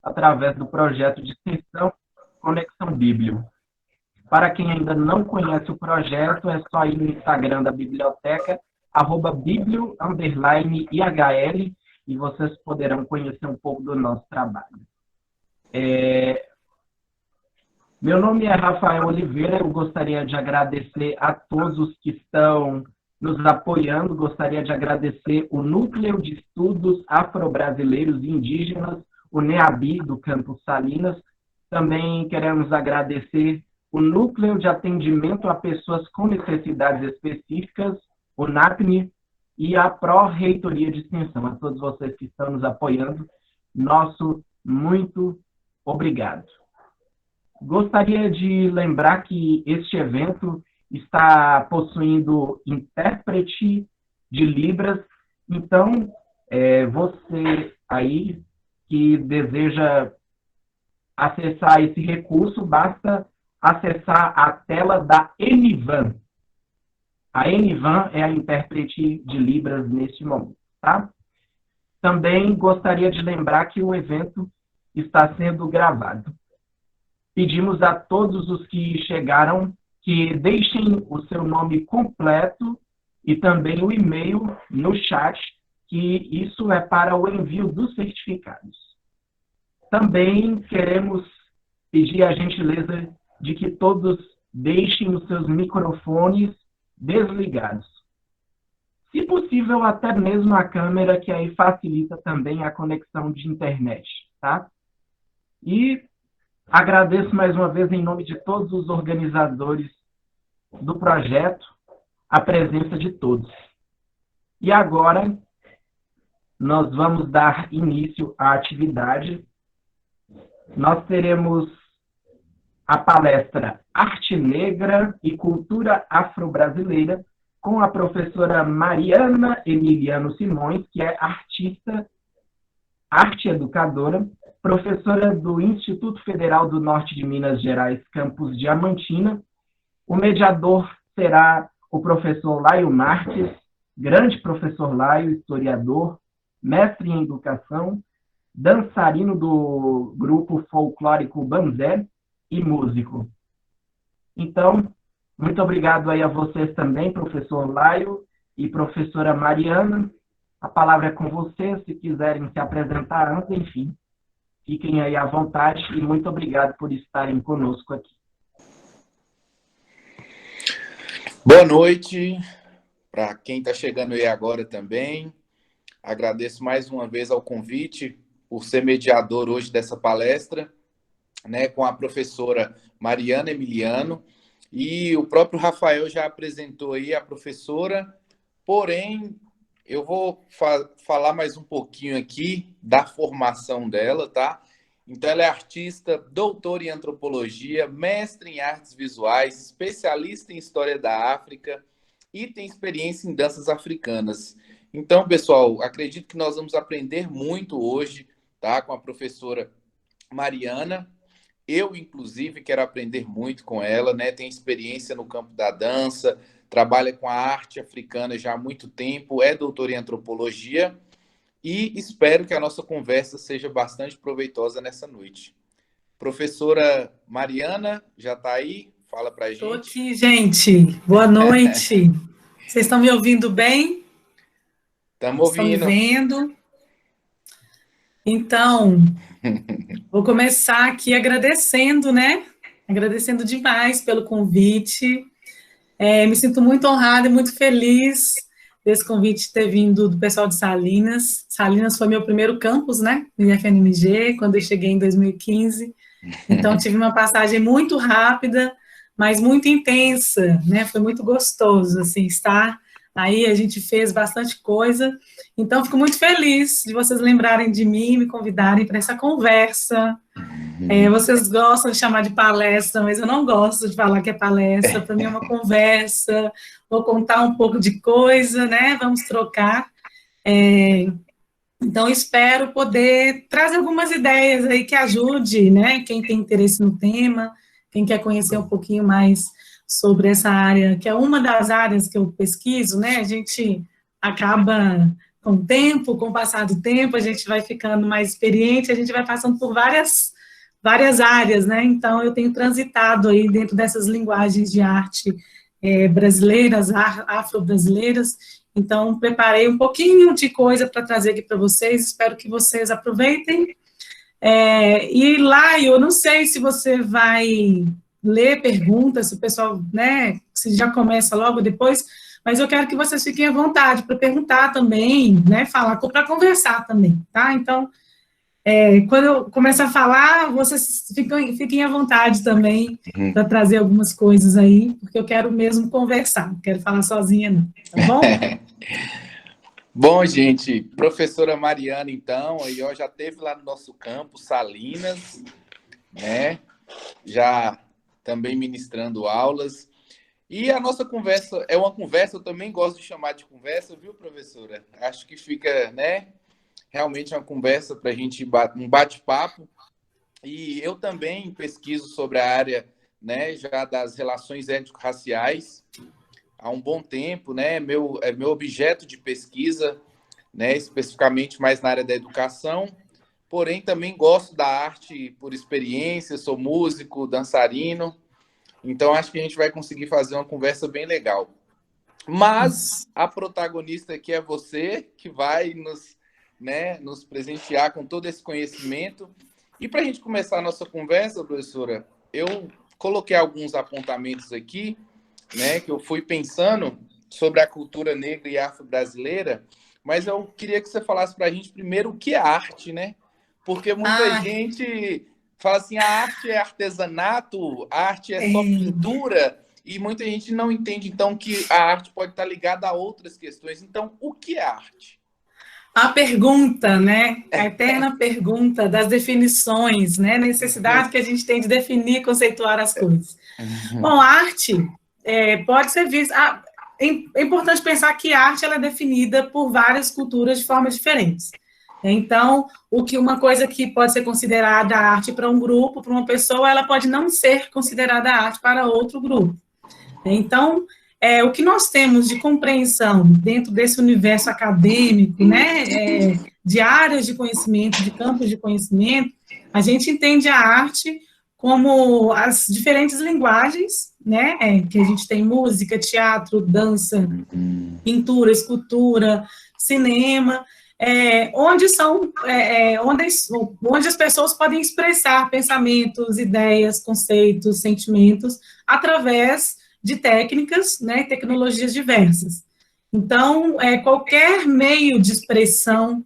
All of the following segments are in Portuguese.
através do projeto de extensão Conexão Bíblio. Para quem ainda não conhece o projeto, é só ir no Instagram da biblioteca, @biblio_IHL, e vocês poderão conhecer um pouco do nosso trabalho. Meu nome é Rafael Oliveira, eu gostaria de agradecer a todos que estão nos apoiando, gostaria de agradecer o Núcleo de Estudos Afro-Brasileiros e Indígenas, o NEABI, do Campus Salinas. Também queremos agradecer o Núcleo de Atendimento a Pessoas com Necessidades Específicas, o NAPNE, e a Pró-Reitoria de Extensão. A todos vocês que estão nos apoiando, nosso muito obrigado. Gostaria de lembrar que este evento está possuindo intérprete de Libras, então, você aí que deseja acessar esse recurso, basta acessar a tela da Enivan. A Enivan é a intérprete de Libras neste momento, tá? Também gostaria de lembrar que o evento está sendo gravado. Pedimos a todos os que chegaram que deixem o seu nome completo e também o e-mail no chat, que isso é para o envio dos certificados. Também queremos pedir a gentileza de que todos deixem os seus microfones desligados. Se possível, até mesmo a câmera, que aí facilita também a conexão de internet, tá? E agradeço mais uma vez, em nome de todos os organizadores do projeto, a presença de todos. E agora, nós vamos dar início à atividade. Nós teremos a palestra Arte Negra e Cultura Afro-Brasileira, com a professora Mariana Emiliano Simões, que é artista, arte educadora, professora do Instituto Federal do Norte de Minas Gerais, campus Diamantina. O mediador será o professor Laio Marques, grande professor Laio, historiador, mestre em educação, dançarino do grupo folclórico Banzé e músico. Então, muito obrigado aí a vocês também, professor Laio e professora Mariana. A palavra é com vocês, se quiserem se apresentar antes, enfim. Fiquem aí à vontade e muito obrigado por estarem conosco aqui. Boa noite para quem está chegando aí agora também. Agradeço mais uma vez ao convite por ser mediador hoje dessa palestra, né, com a professora Mariana Emiliano. E o próprio Rafael já apresentou aí a professora, porém, eu vou falar mais um pouquinho aqui da formação dela, tá? Então, ela é artista, doutora em antropologia, mestre em artes visuais, especialista em história da África e tem experiência em danças africanas. Então, pessoal, acredito que nós vamos aprender muito hoje, tá? Com a professora Mariana. Eu, inclusive, quero aprender muito com ela, né? Tem experiência no campo da dança, trabalha com a arte africana já há muito tempo, é doutora em antropologia e espero que a nossa conversa seja bastante proveitosa nessa noite. Professora Mariana, já está aí? Fala para a gente. Estou aqui, gente. Boa noite. Vocês estão me ouvindo bem? Estamos ouvindo. Estão me vendo? Então, vou começar aqui agradecendo, né? Agradecendo demais pelo convite. Me sinto muito honrada e muito feliz desse convite ter vindo do pessoal de Salinas. Salinas foi meu primeiro campus, né? No IFNMG, quando eu cheguei em 2015. Então, tive uma passagem muito rápida, mas muito intensa, né? Foi muito gostoso, assim, estar aí. A gente fez bastante coisa. Então, fico muito feliz de vocês lembrarem de mim e me convidarem para essa conversa. Vocês gostam de chamar de palestra, mas eu não gosto de falar que é palestra. Para mim é uma conversa. Vou contar um pouco de coisa, né? Vamos trocar. Então, espero poder trazer algumas ideias aí que ajude, né? Quem tem interesse no tema, quem quer conhecer um pouquinho mais sobre essa área, que é uma das áreas que eu pesquiso, né? A gente acaba com o tempo, com o passar do tempo, a gente vai ficando mais experiente, a gente vai passando por várias áreas, né? Então, eu tenho transitado aí dentro dessas linguagens de arte brasileiras, afro-brasileiras. Então, preparei um pouquinho de coisa para trazer aqui para vocês, espero que vocês aproveitem. E lá, eu não sei se você vai ler perguntas, se o pessoal, né, se já começa logo depois, mas eu quero que vocês fiquem à vontade para perguntar também, né, falar, para conversar também, tá? Então, quando eu começar a falar, vocês fiquem à vontade também para trazer algumas coisas aí, porque eu quero mesmo conversar, não quero falar sozinha, não, tá bom? Bom, gente, professora Mariana, então, aí ó, já esteve lá no nosso campus, Salinas, né? Já também ministrando aulas. E a nossa conversa é uma conversa, eu também gosto de chamar de conversa, viu, professora? Acho que fica, né? Realmente uma conversa para a gente, um bate-papo. E eu também pesquiso sobre a área, né, já das relações étnico-raciais há um bom tempo, né? Meu objeto de pesquisa, né, especificamente mais na área da educação. Porém, também gosto da arte por experiência, sou músico, dançarino. Então, acho que a gente vai conseguir fazer uma conversa bem legal. Mas a protagonista aqui é você, que vai nos presentear com todo esse conhecimento. E para a gente começar a nossa conversa, professora, eu coloquei alguns apontamentos aqui, né, que eu fui pensando sobre a cultura negra e afro-brasileira, mas eu queria que você falasse para a gente primeiro o que é arte, né? Porque muita gente fala assim, a arte é artesanato, a arte é só pintura, e muita gente não entende, então, que a arte pode estar ligada a outras questões. Então, o que é arte? A pergunta, né? A eterna pergunta das definições, né? A necessidade que a gente tem de definir, conceituar as coisas. Bom, a arte pode ser vista... É importante pensar que a arte ela é definida por várias culturas de formas diferentes. Então, uma coisa que pode ser considerada arte para um grupo, para uma pessoa, ela pode não ser considerada arte para outro grupo. Então, o que nós temos de compreensão dentro desse universo acadêmico, né, de áreas de conhecimento, de campos de conhecimento, a gente entende a arte como as diferentes linguagens, né, que a gente tem música, teatro, dança, pintura, escultura, cinema, onde as pessoas podem expressar pensamentos, ideias, conceitos, sentimentos, através de técnicas, né, tecnologias diversas. Então, qualquer meio de expressão,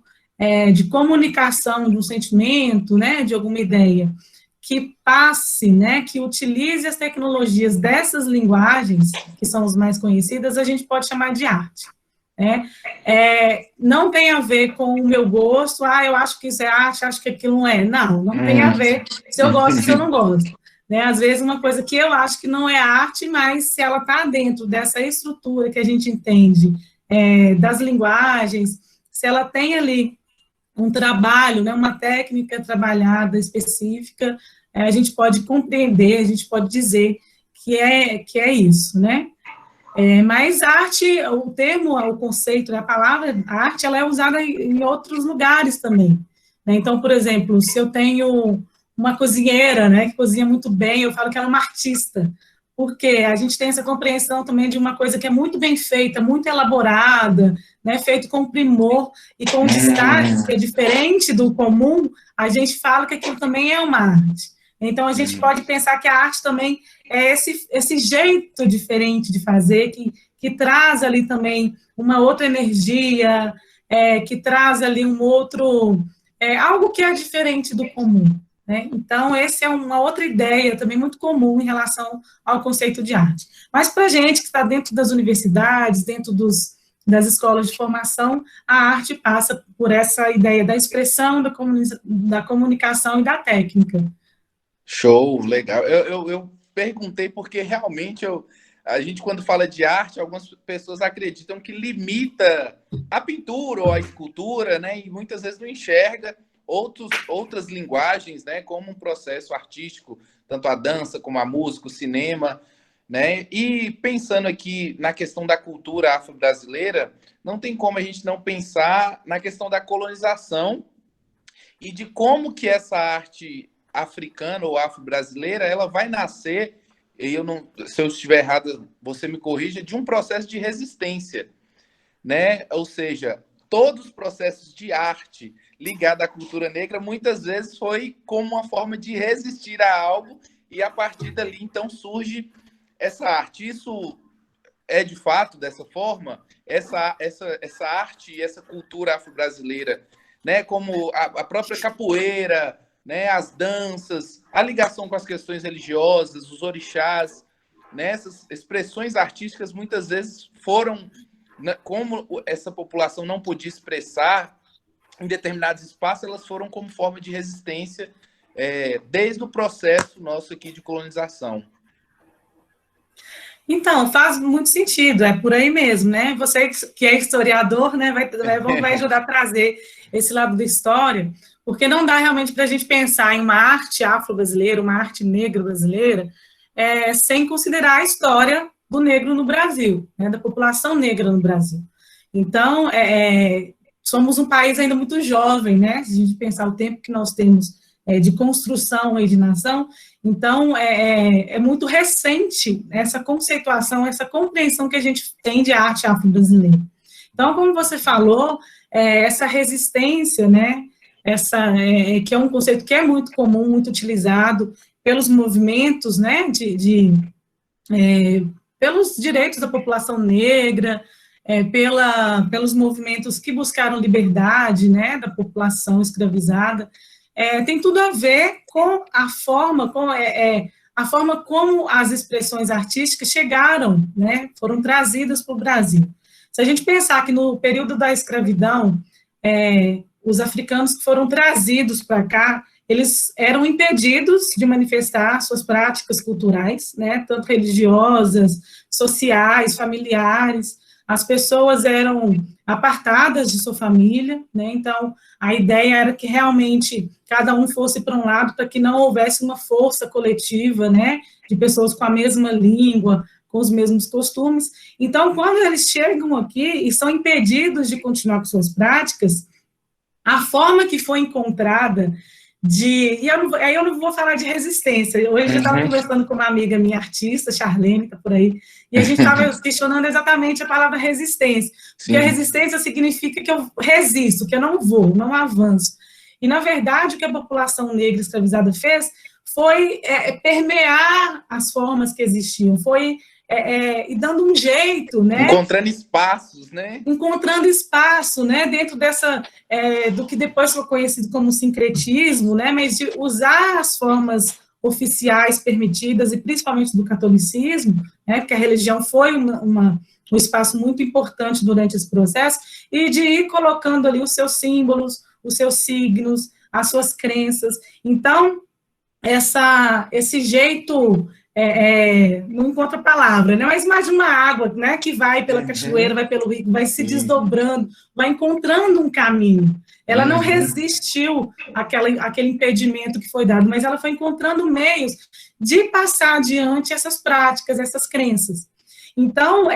de comunicação de um sentimento, né, de alguma ideia, que passe, né, que utilize as tecnologias dessas linguagens, que são as mais conhecidas, a gente pode chamar de arte. Não tem a ver com o meu gosto, eu acho que isso é arte, acho que aquilo não é. Não tem a ver se eu gosto ou se eu não gosto. Às vezes, uma coisa que eu acho que não é arte, mas se ela está dentro dessa estrutura que a gente entende, das linguagens, se ela tem ali um trabalho, né, uma técnica trabalhada específica, a gente pode compreender, a gente pode dizer que é isso, né? Mas arte, o termo, o conceito, a palavra arte, ela é usada em outros lugares também. Então, por exemplo, se eu tenho uma cozinheira, né, que cozinha muito bem, eu falo que ela é uma artista, porque a gente tem essa compreensão também de uma coisa que é muito bem feita, muito elaborada, né, feito com primor e com destaque, que é diferente do comum, a gente fala que aquilo também é uma arte. Então, a gente pode pensar que a arte também é esse jeito diferente de fazer, que traz ali também uma outra energia, que traz ali um outro... algo que é diferente do comum. Né? Então, essa é uma outra ideia também muito comum em relação ao conceito de arte. Mas para a gente que está dentro das universidades, dentro das escolas de formação, a arte passa por essa ideia da expressão, da comunicação e da técnica. Show, legal. Eu perguntei porque realmente a gente, quando fala de arte, algumas pessoas acreditam que limita a pintura ou a escultura, né? E muitas vezes não enxerga outras linguagens, né? Como um processo artístico, tanto a dança como a música, o cinema. né? E pensando aqui na questão da cultura afro-brasileira, não tem como a gente não pensar na questão da colonização e de como que essa arte africana ou afro-brasileira ela vai nascer, e eu não, se eu estiver errado, você me corrija, de um processo de resistência, né? Ou seja, todos os processos de arte ligados à cultura negra muitas vezes foi como uma forma de resistir a algo e a partir dali então surge essa arte. Isso é de fato dessa forma? Essa arte e essa cultura afro-brasileira, né? Como a própria capoeira, né? As danças, a ligação com as questões religiosas, os orixás, né? Essas expressões artísticas muitas vezes foram, como essa população não podia expressar em determinados espaços, elas foram como forma de resistência desde o processo nosso aqui de colonização. Então, faz muito sentido, é por aí mesmo, né? Você que é historiador, né, vai ajudar a trazer esse lado da história, porque não dá realmente para a gente pensar em uma arte afro-brasileira, uma arte negra brasileira, sem considerar a história do negro no Brasil, né, da população negra no Brasil. Então, somos um país ainda muito jovem, né? Se a gente pensar o tempo que nós temos de construção e de nação, então é muito recente essa conceituação, essa compreensão que a gente tem de arte afro-brasileira. Então, como você falou, essa resistência, né, que é um conceito que é muito comum, muito utilizado pelos movimentos, né, pelos direitos da população negra, pelos movimentos que buscaram liberdade, né, da população escravizada, tem tudo a ver com a forma como as expressões artísticas chegaram, né, foram trazidas para o Brasil. Se a gente pensar que no período da escravidão, os africanos que foram trazidos para cá, eles eram impedidos de manifestar suas práticas culturais, né, tanto religiosas, sociais, familiares. As pessoas eram apartadas de sua família, né? Então, a ideia era que realmente cada um fosse para um lado, para que não houvesse uma força coletiva, né, de pessoas com a mesma língua, com os mesmos costumes. Então, quando eles chegam aqui e são impedidos de continuar com suas práticas, a forma que foi encontrada aí eu não vou falar de resistência. Hoje eu estava conversando com uma amiga minha, artista, Charlene, está por aí, e a gente estava questionando exatamente a palavra resistência. Porque a resistência significa que eu resisto, que eu não vou, não avanço. E, na verdade, o que a população negra escravizada fez foi permear as formas que existiam, foi e dando um jeito, né? Encontrando espaços, né? Encontrando espaço, né? Dentro do que depois foi conhecido como sincretismo, né? Mas de usar as formas oficiais permitidas, e principalmente do catolicismo, né? Porque a religião foi um espaço muito importante durante esse processo, e de ir colocando ali os seus símbolos, os seus signos, as suas crenças. Então, esse jeito... não encontra palavra, né? Mas mais uma água, né? Que vai pela cachoeira, vai pelo rio, vai se desdobrando, vai encontrando um caminho. Ela não resistiu àquele impedimento que foi dado, mas ela foi encontrando meios de passar adiante essas práticas, essas crenças. Então,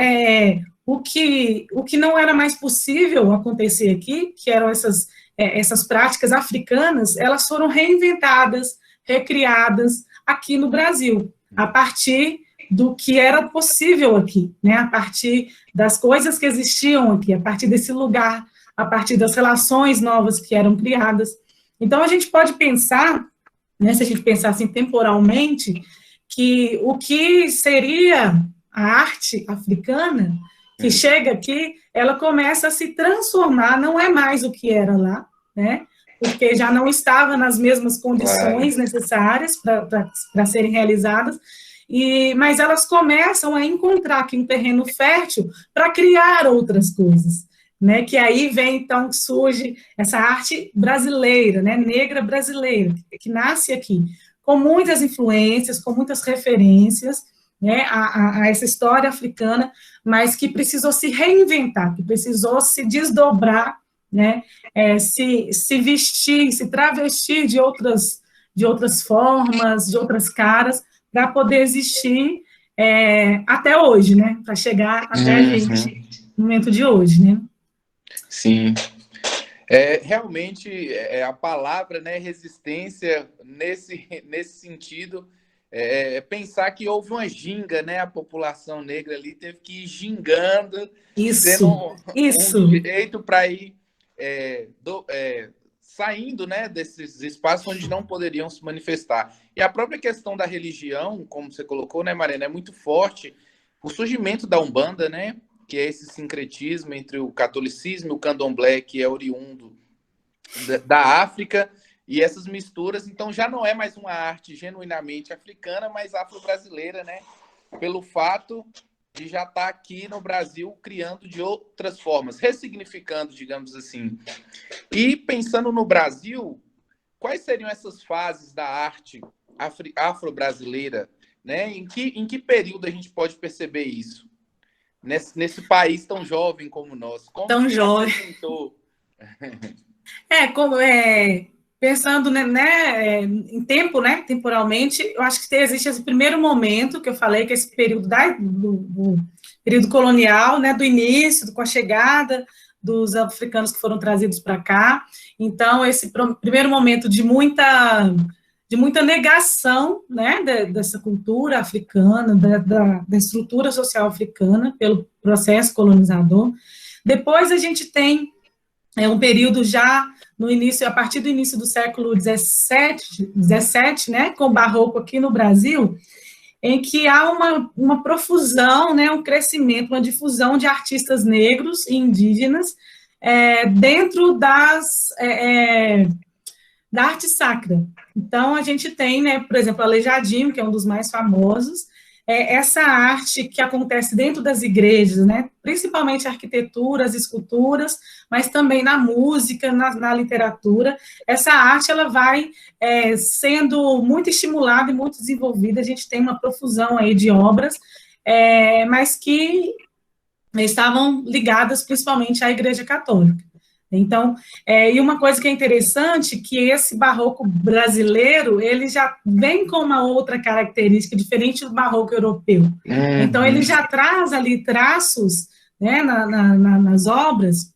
o que não era mais possível acontecer aqui, que eram essas práticas africanas, elas foram reinventadas, recriadas aqui no Brasil, a partir do que era possível aqui, né? A partir das coisas que existiam aqui, a partir desse lugar, a partir das relações novas que eram criadas. Então, a gente pode pensar, né, se a gente pensar assim temporalmente, que o que seria a arte africana, que chega aqui, ela começa a se transformar, não é mais o que era lá, né? Porque já não estava nas mesmas condições necessárias para serem realizadas, mas elas começam a encontrar aqui um terreno fértil para criar outras coisas, né? Que aí vem, então, surge essa arte brasileira, né? Negra brasileira, que nasce aqui, com muitas influências, com muitas referências, né, a essa história africana, mas que precisou se reinventar, que precisou se desdobrar, né, se vestir, se travestir de outras formas, de outras caras, para poder existir até hoje, né? Para chegar até a gente no momento de hoje, né? Sim. Realmente, a palavra, né, resistência, nesse sentido, pensar que houve uma ginga, né? A população negra ali teve que ir gingando, tendo um jeito para ir saindo, né, desses espaços onde não poderiam se manifestar. E a própria questão da religião, como você colocou, né, Mariana, é muito forte. O surgimento da Umbanda, né, que é esse sincretismo entre o catolicismo e o candomblé, que é oriundo da África, e essas misturas, então já não é mais uma arte genuinamente africana, mas afro-brasileira, né? Pelo fato de já estar aqui no Brasil criando de outras formas, ressignificando, digamos assim. E pensando no Brasil, quais seriam essas fases da arte afro-brasileira, né? Em que período a gente pode perceber isso? Nesse país tão jovem como o nosso. Como tão que jovem. apresentou? Pensando em tempo, né, temporalmente, eu acho que existe esse primeiro momento que eu falei, que é esse período do período colonial, né, do início, com a chegada dos africanos que foram trazidos para cá. Então, esse primeiro momento de muita negação, né, dessa cultura africana, da estrutura social africana pelo processo colonizador. Depois a gente tem um período já no início, a partir do início do século XVII, né, com o Barroco aqui no Brasil, em que há uma profusão, né, um crescimento, uma difusão de artistas negros e indígenas dentro da arte sacra. Então, a gente tem, né, por exemplo, Aleijadinho, que é um dos mais famosos, essa arte que acontece dentro das igrejas, né, principalmente a arquitetura, as esculturas, mas também na música, na literatura. Essa arte ela vai sendo muito estimulada e muito desenvolvida. A gente tem uma profusão aí de obras, mas que estavam ligadas principalmente à Igreja Católica. Então, e uma coisa que é interessante, que esse barroco brasileiro, ele já vem com uma outra característica, diferente do barroco europeu. Então, ele já traz ali traços, né, nas obras,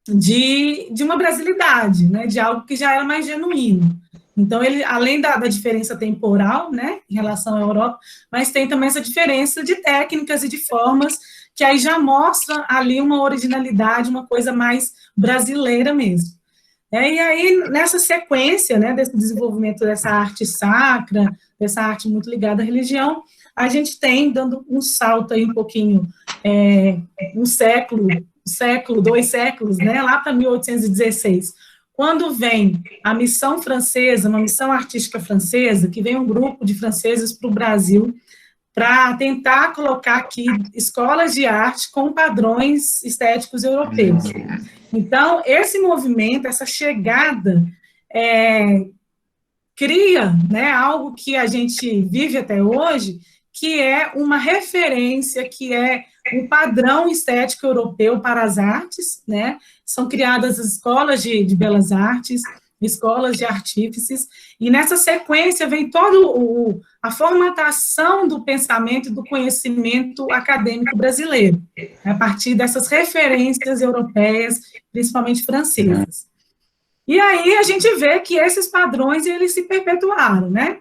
de uma brasilidade, né, de algo que já era mais genuíno. Então, ele, além da diferença temporal, né, em relação à Europa, mas tem também essa diferença de técnicas e de formas, que aí já mostra ali uma originalidade, uma coisa mais brasileira mesmo. E aí, nessa sequência, né, desse desenvolvimento dessa arte sacra, dessa arte muito ligada à religião, a gente tem, dando um salto aí um pouquinho, um século, 2 séculos, né, lá para 1816, quando vem a missão francesa, uma missão artística francesa, que vem um grupo de franceses para o Brasil, para tentar colocar aqui escolas de arte com padrões estéticos europeus. Então, esse movimento, essa chegada, cria, né, algo que a gente vive até hoje, que é uma referência, que é um padrão estético europeu para as artes, né? São criadas as escolas de belas artes, escolas de artífices, e nessa sequência vem toda a formatação do pensamento e do conhecimento acadêmico brasileiro, a partir dessas referências europeias, principalmente francesas. E aí a gente vê que esses padrões, eles se perpetuaram, né?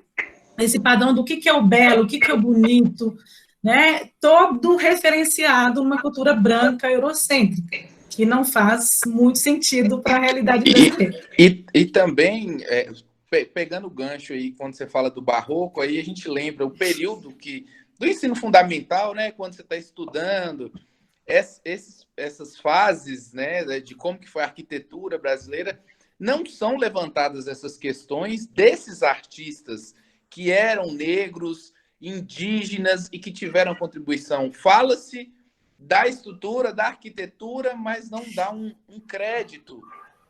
Esse padrão do que é o belo, o que é o bonito, né? Todo referenciado numa cultura branca eurocêntrica, que não faz muito sentido para a realidade brasileira. E também, pegando o gancho aí, quando você fala do barroco, aí a gente lembra o período do ensino fundamental, né, quando você está estudando, essas fases, né, de como que foi a arquitetura brasileira, não são levantadas essas questões desses artistas que eram negros, indígenas e que tiveram contribuição. Fala-se da estrutura, da arquitetura, mas não dá um crédito,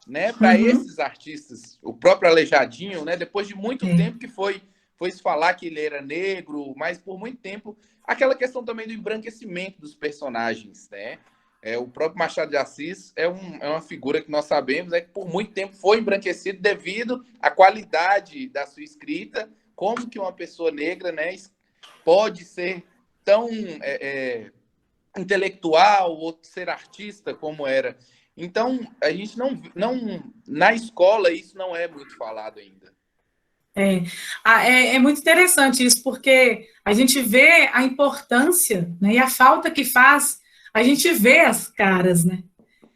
né, para esses artistas. O próprio Aleijadinho, né, depois de muito tempo que foi se falar que ele era negro, mas por muito tempo, aquela questão também do embranquecimento dos personagens, né? O próprio Machado de Assis é uma figura que nós sabemos, né, que por muito tempo foi embranquecido devido à qualidade da sua escrita, como que uma pessoa negra, né, pode ser tão intelectual ou ser artista como era. Então, a gente não na escola isso não é muito falado ainda. É muito interessante isso, porque a gente vê a importância, né, e a falta que faz, a gente vê as caras, né?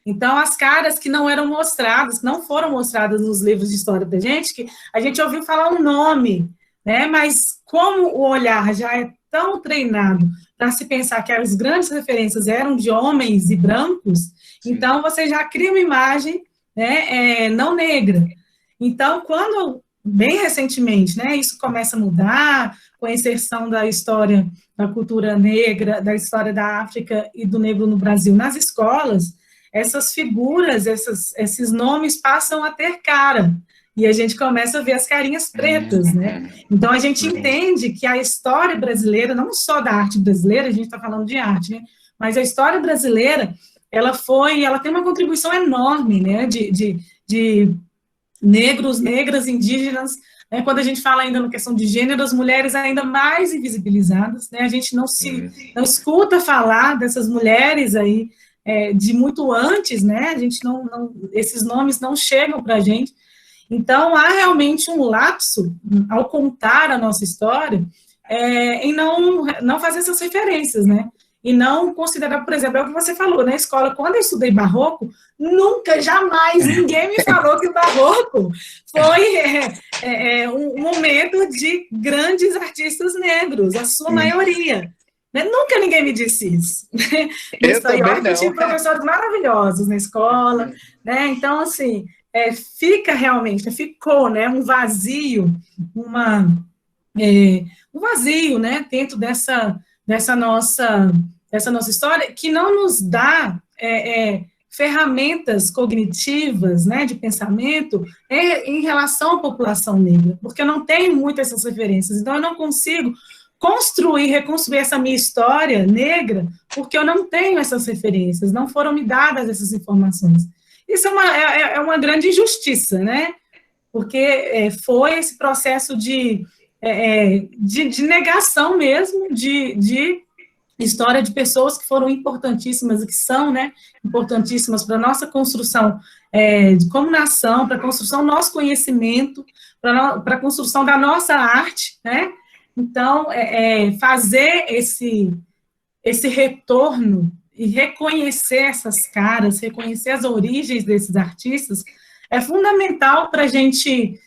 Então, as caras que não eram mostradas, que não foram mostradas nos livros de história da gente, que a gente ouviu falar um nome, né? Mas como o olhar já é tão treinado para se pensar que as grandes referências eram de homens e brancos, sim, então você já cria uma imagem, né, não negra. Então, quando bem recentemente, né, isso começa a mudar, com a inserção da história da cultura negra, da história da África e do negro no Brasil nas escolas, essas figuras, esses nomes passam a ter cara, e a gente começa a ver as carinhas pretas, né? Então, a gente entende que a história brasileira, não só da arte brasileira, a gente está falando de arte, né? Mas a história brasileira, ela tem uma contribuição enorme, né? De negros, negras, indígenas, né? Quando a gente fala ainda na questão de gênero, as mulheres ainda mais invisibilizadas, né? A gente não escuta falar dessas mulheres aí, de muito antes, né? A gente esses nomes não chegam para a gente. Então, há realmente um lapso, ao contar a nossa história, em não fazer essas referências, né? E não considerar, por exemplo, é o que você falou, na escola, quando eu estudei barroco, nunca, jamais, ninguém me falou que o barroco foi um momento de grandes artistas negros, a sua maioria. Nunca ninguém me disse isso. Isso aí, eu tive professores maravilhosos na escola, né? Então, assim, ficou, né, um vazio, um vazio, né, dentro dessa nossa história, que não nos dá ferramentas cognitivas, né, de pensamento em relação à população negra, porque eu não tenho muitas essas referências, então eu não consigo reconstruir essa minha história negra, porque eu não tenho essas referências, não foram me dadas essas informações. Isso é uma grande injustiça, né? Porque foi esse processo de negação mesmo, de história de pessoas que foram importantíssimas e que são, né, importantíssimas para a nossa construção como nação, para a construção do nosso conhecimento, para a construção da nossa arte, né? Então, fazer esse retorno e reconhecer essas caras, reconhecer as origens desses artistas, é fundamental para a gente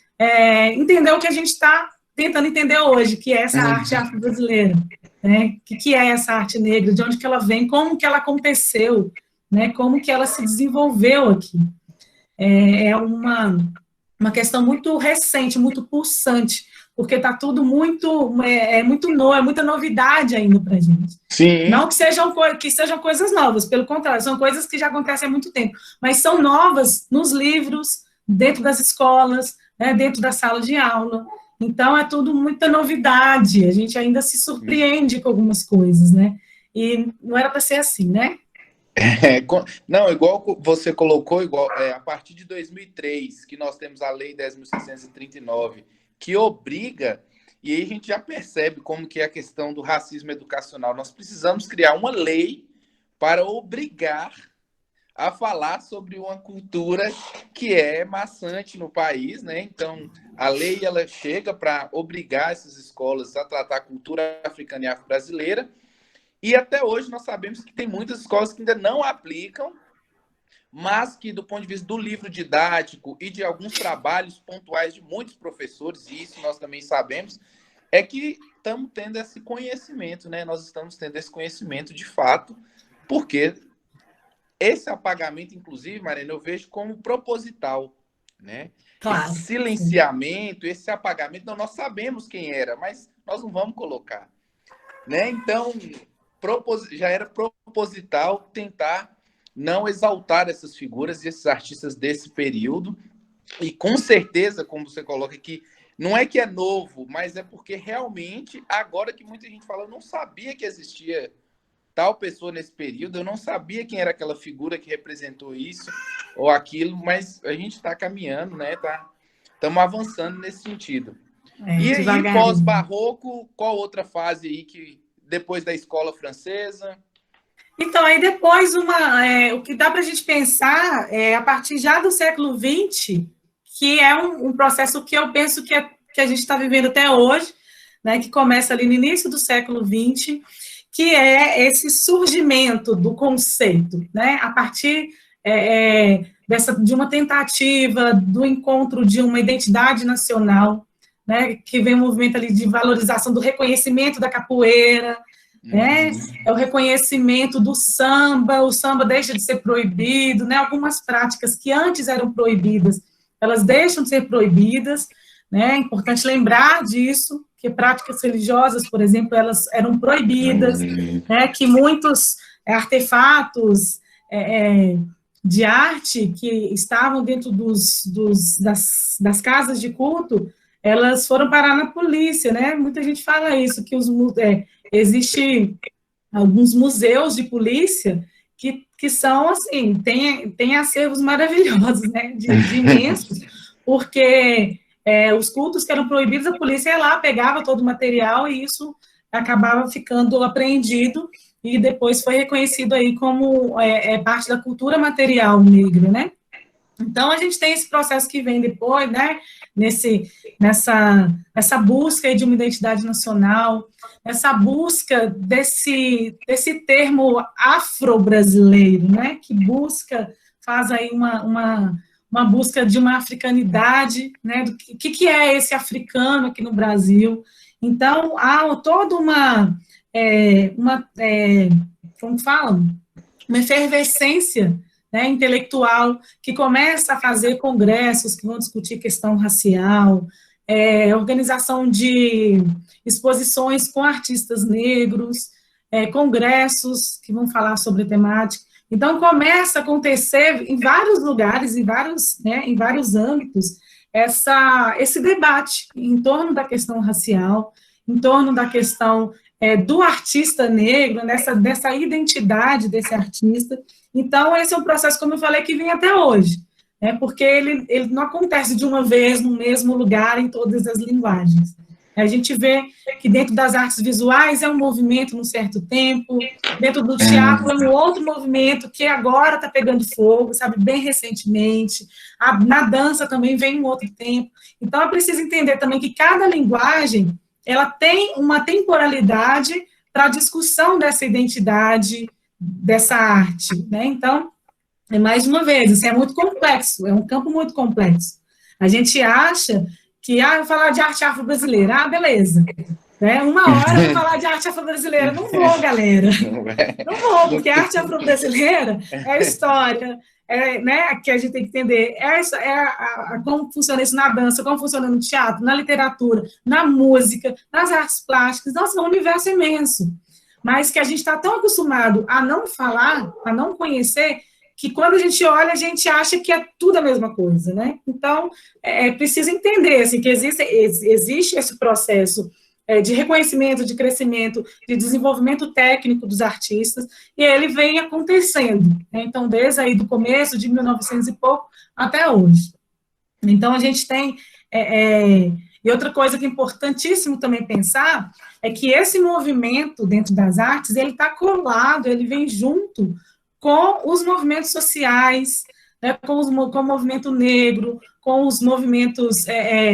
entender o que a gente está tentando entender hoje, que é essa arte afro-brasileira, né? O que é essa arte negra, de onde que ela vem, como que ela aconteceu, né? Como que ela se desenvolveu aqui. É uma questão muito recente, muito pulsante, porque está tudo muito novo, é muita novidade ainda para a gente. Sim. Não que sejam coisas novas, pelo contrário, são coisas que já acontecem há muito tempo, mas são novas nos livros, dentro das escolas, né, dentro da sala de aula. Então, é tudo muita novidade, a gente ainda se surpreende com algumas coisas, né? E não era para ser assim, né? Não, igual você colocou, a partir de 2003, que nós temos a Lei 10.639, que obriga, e aí a gente já percebe como que é a questão do racismo educacional. Nós precisamos criar uma lei para obrigar a falar sobre uma cultura que é maçante no país, né? Então, a lei ela chega para obrigar essas escolas a tratar a cultura africana e afro-brasileira, e até hoje nós sabemos que tem muitas escolas que ainda não aplicam, mas que, do ponto de vista do livro didático e de alguns trabalhos pontuais de muitos professores, e isso nós também sabemos, é que estamos tendo esse conhecimento, né? Nós estamos tendo esse conhecimento de fato, porque esse apagamento, inclusive, Marina, eu vejo como proposital, né? Claro. Esse silenciamento, esse apagamento, nós sabemos quem era, mas nós não vamos colocar, né? Então, já era proposital tentar não exaltar essas figuras e esses artistas desse período, e com certeza, como você coloca aqui, não é que é novo, mas é porque realmente, agora que muita gente fala, eu não sabia que existia tal pessoa nesse período, eu não sabia quem era aquela figura que representou isso ou aquilo, mas a gente está caminhando, né? Estamos avançando nesse sentido. E aí, pós-barroco, qual outra fase aí que depois da escola francesa? Então, aí depois, o que dá para a gente pensar é a partir já do século XX, que é um processo que eu penso que a gente está vivendo até hoje, né, que começa ali no início do século XX, que é esse surgimento do conceito, né, a partir de uma tentativa do encontro de uma identidade nacional, né, que vem um movimento ali de valorização do reconhecimento da capoeira, né, é o reconhecimento do samba, o samba deixa de ser proibido, né, algumas práticas que antes eram proibidas, elas deixam de ser proibidas, né, é importante lembrar disso, que práticas religiosas, por exemplo, elas eram proibidas, né, que muitos artefatos de arte que estavam dentro das casas de culto, elas foram parar na polícia, né, muita gente fala isso, que existe alguns museus de polícia que são, assim, tem acervos maravilhosos, né, de imensos, porque os cultos que eram proibidos, a polícia ia lá, pegava todo o material e isso acabava ficando apreendido e depois foi reconhecido aí como parte da cultura material negra, né? Então, a gente tem esse processo que vem depois, né, nessa busca de uma identidade nacional, essa busca desse termo afro-brasileiro, né, que faz aí uma busca de uma africanidade, né, do que é esse africano aqui no Brasil. Então, há toda como fala? Uma efervescência, né, intelectual, que começa a fazer congressos que vão discutir questão racial, organização de exposições com artistas negros, congressos que vão falar sobre temática. Então, começa a acontecer em vários lugares, em vários âmbitos, esse debate em torno da questão racial, em torno da questão do artista negro, dessa identidade desse artista. Então, esse é um processo, como eu falei, que vem até hoje, né, porque ele não acontece de uma vez no mesmo lugar, em todas as linguagens. A gente vê que dentro das artes visuais é um movimento num certo tempo, dentro do teatro é um outro movimento que agora está pegando fogo, sabe, bem recentemente, na dança também vem um outro tempo. Então, é preciso entender também que cada linguagem ela tem uma temporalidade para a discussão dessa identidade, dessa arte, né? Então, mais uma vez, assim, é muito complexo, é um campo muito complexo. A gente acha que, eu vou falar de arte afro-brasileira, beleza. Né? Uma hora eu vou falar de arte afro-brasileira. Não vou, galera. Não vou, porque a arte afro-brasileira é a história, né, que a gente tem que entender. Como funciona isso na dança, como funciona no teatro, na literatura, na música, nas artes plásticas. Nossa, é um universo imenso. Mas que a gente está tão acostumado a não falar, a não conhecer, que quando a gente olha, a gente acha que é tudo a mesma coisa, né? Então, preciso entender, assim, que existe esse processo de reconhecimento, de crescimento, de desenvolvimento técnico dos artistas, e ele vem acontecendo, né? Então, desde aí do começo, de 1900 e pouco, até hoje. Então, a gente tem... E outra coisa que é importantíssimo também pensar é que esse movimento dentro das artes, ele está colado, ele vem junto com os movimentos sociais, né, com o movimento negro, com os movimentos,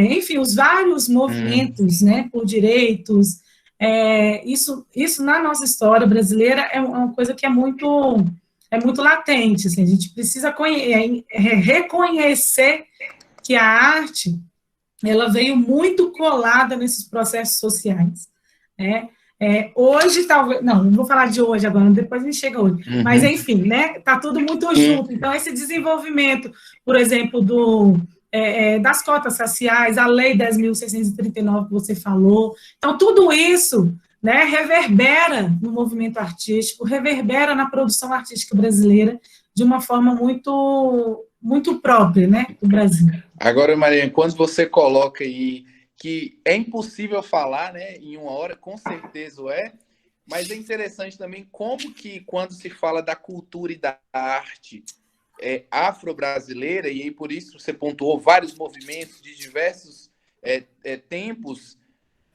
enfim, os vários movimentos, né, por direitos. Isso na nossa história brasileira é uma coisa que é muito latente. Assim, a gente precisa reconhecer que a arte ela veio muito colada nesses processos sociais, né? Hoje, talvez... Não vou falar de hoje agora, depois a gente chega hoje. Mas, enfim, né? Está tudo muito junto. Então, esse desenvolvimento, por exemplo, das cotas raciais, a Lei 10.639 que você falou. Então, tudo isso, né, reverbera no movimento artístico, reverbera na produção artística brasileira de uma forma muito própria, né, do Brasil. Agora, Mariana, quando você coloca aí que é impossível falar, né, em uma hora, com certeza mas é interessante também como que quando se fala da cultura e da arte afro-brasileira, e aí por isso você pontuou vários movimentos de diversos tempos,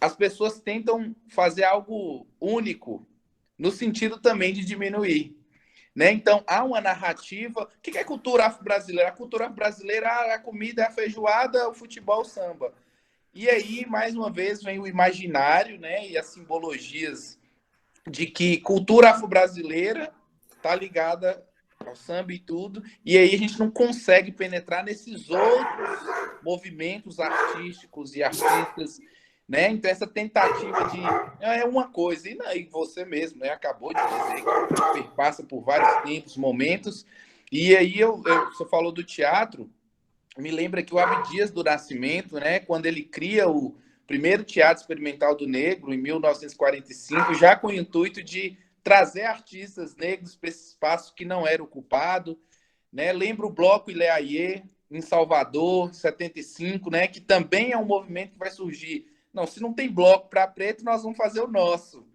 as pessoas tentam fazer algo único, no sentido também de diminuir. Né? Então, há uma narrativa. O que é cultura afro-brasileira? A cultura brasileira, a comida, a feijoada, o futebol, o samba. E aí, mais uma vez, vem o imaginário, né? E as simbologias de que cultura afro-brasileira está ligada ao samba e tudo. E aí a gente não consegue penetrar nesses outros movimentos artísticos e artistas. Né? Então, essa tentativa de é uma coisa, e você mesmo, né, acabou de dizer que passa por vários tempos, momentos, e aí você falou do teatro, me lembra que o Abdias do Nascimento, né, quando ele cria o primeiro Teatro Experimental do Negro, em 1945, já com o intuito de trazer artistas negros para esse espaço que não era ocupado, né? Lembra o Bloco Ileaie, em Salvador, 75, né, que também é um movimento que vai surgir. Não, se não tem bloco para preto, nós vamos fazer o nosso.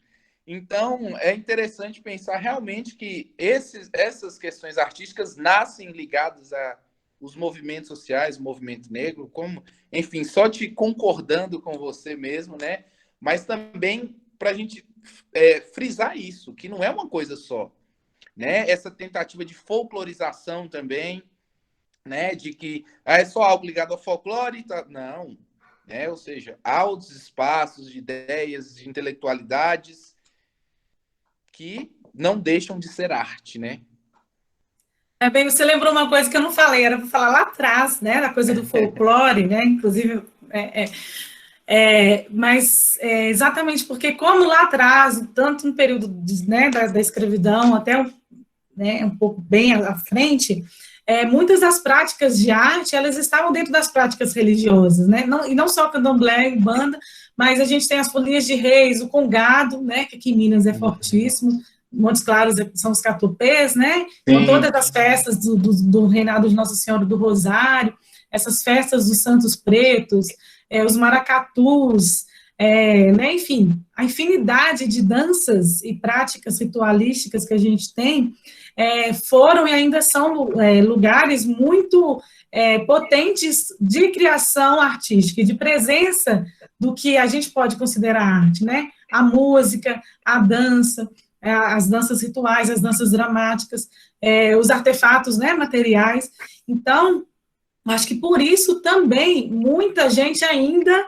Então, é interessante pensar realmente que essas questões artísticas nascem ligadas aos movimentos sociais, o movimento negro, como, enfim, só te concordando com você mesmo, né? Mas também para a gente frisar isso, que não é uma coisa só. Né? Essa tentativa de folclorização também, né? De que é só algo ligado ao folclore, tá? Não. Né? Ou seja, há outros espaços de ideias, de intelectualidades que não deixam de ser arte, né? Bem, você lembrou uma coisa que eu não falei, era para falar lá atrás, né, da coisa do folclore, né, inclusive, mas exatamente porque como lá atrás, tanto no período né, da escravidão até né, um pouco bem à frente, muitas das práticas de arte, elas estavam dentro das práticas religiosas, né? E não só candomblé e banda, mas a gente tem as folias de reis, o congado, né? Que aqui em Minas é fortíssimo, Montes Claros são os catupês, né? Então, todas as festas do reinado de Nossa Senhora do Rosário, essas festas dos Santos Pretos, os maracatus, né? Enfim, a infinidade de danças e práticas ritualísticas que a gente tem, foram e ainda são lugares muito potentes de criação artística e de presença do que a gente pode considerar arte, né? A música, a dança, as danças rituais, as danças dramáticas, os artefatos, né, materiais. Então, acho que por isso também muita gente ainda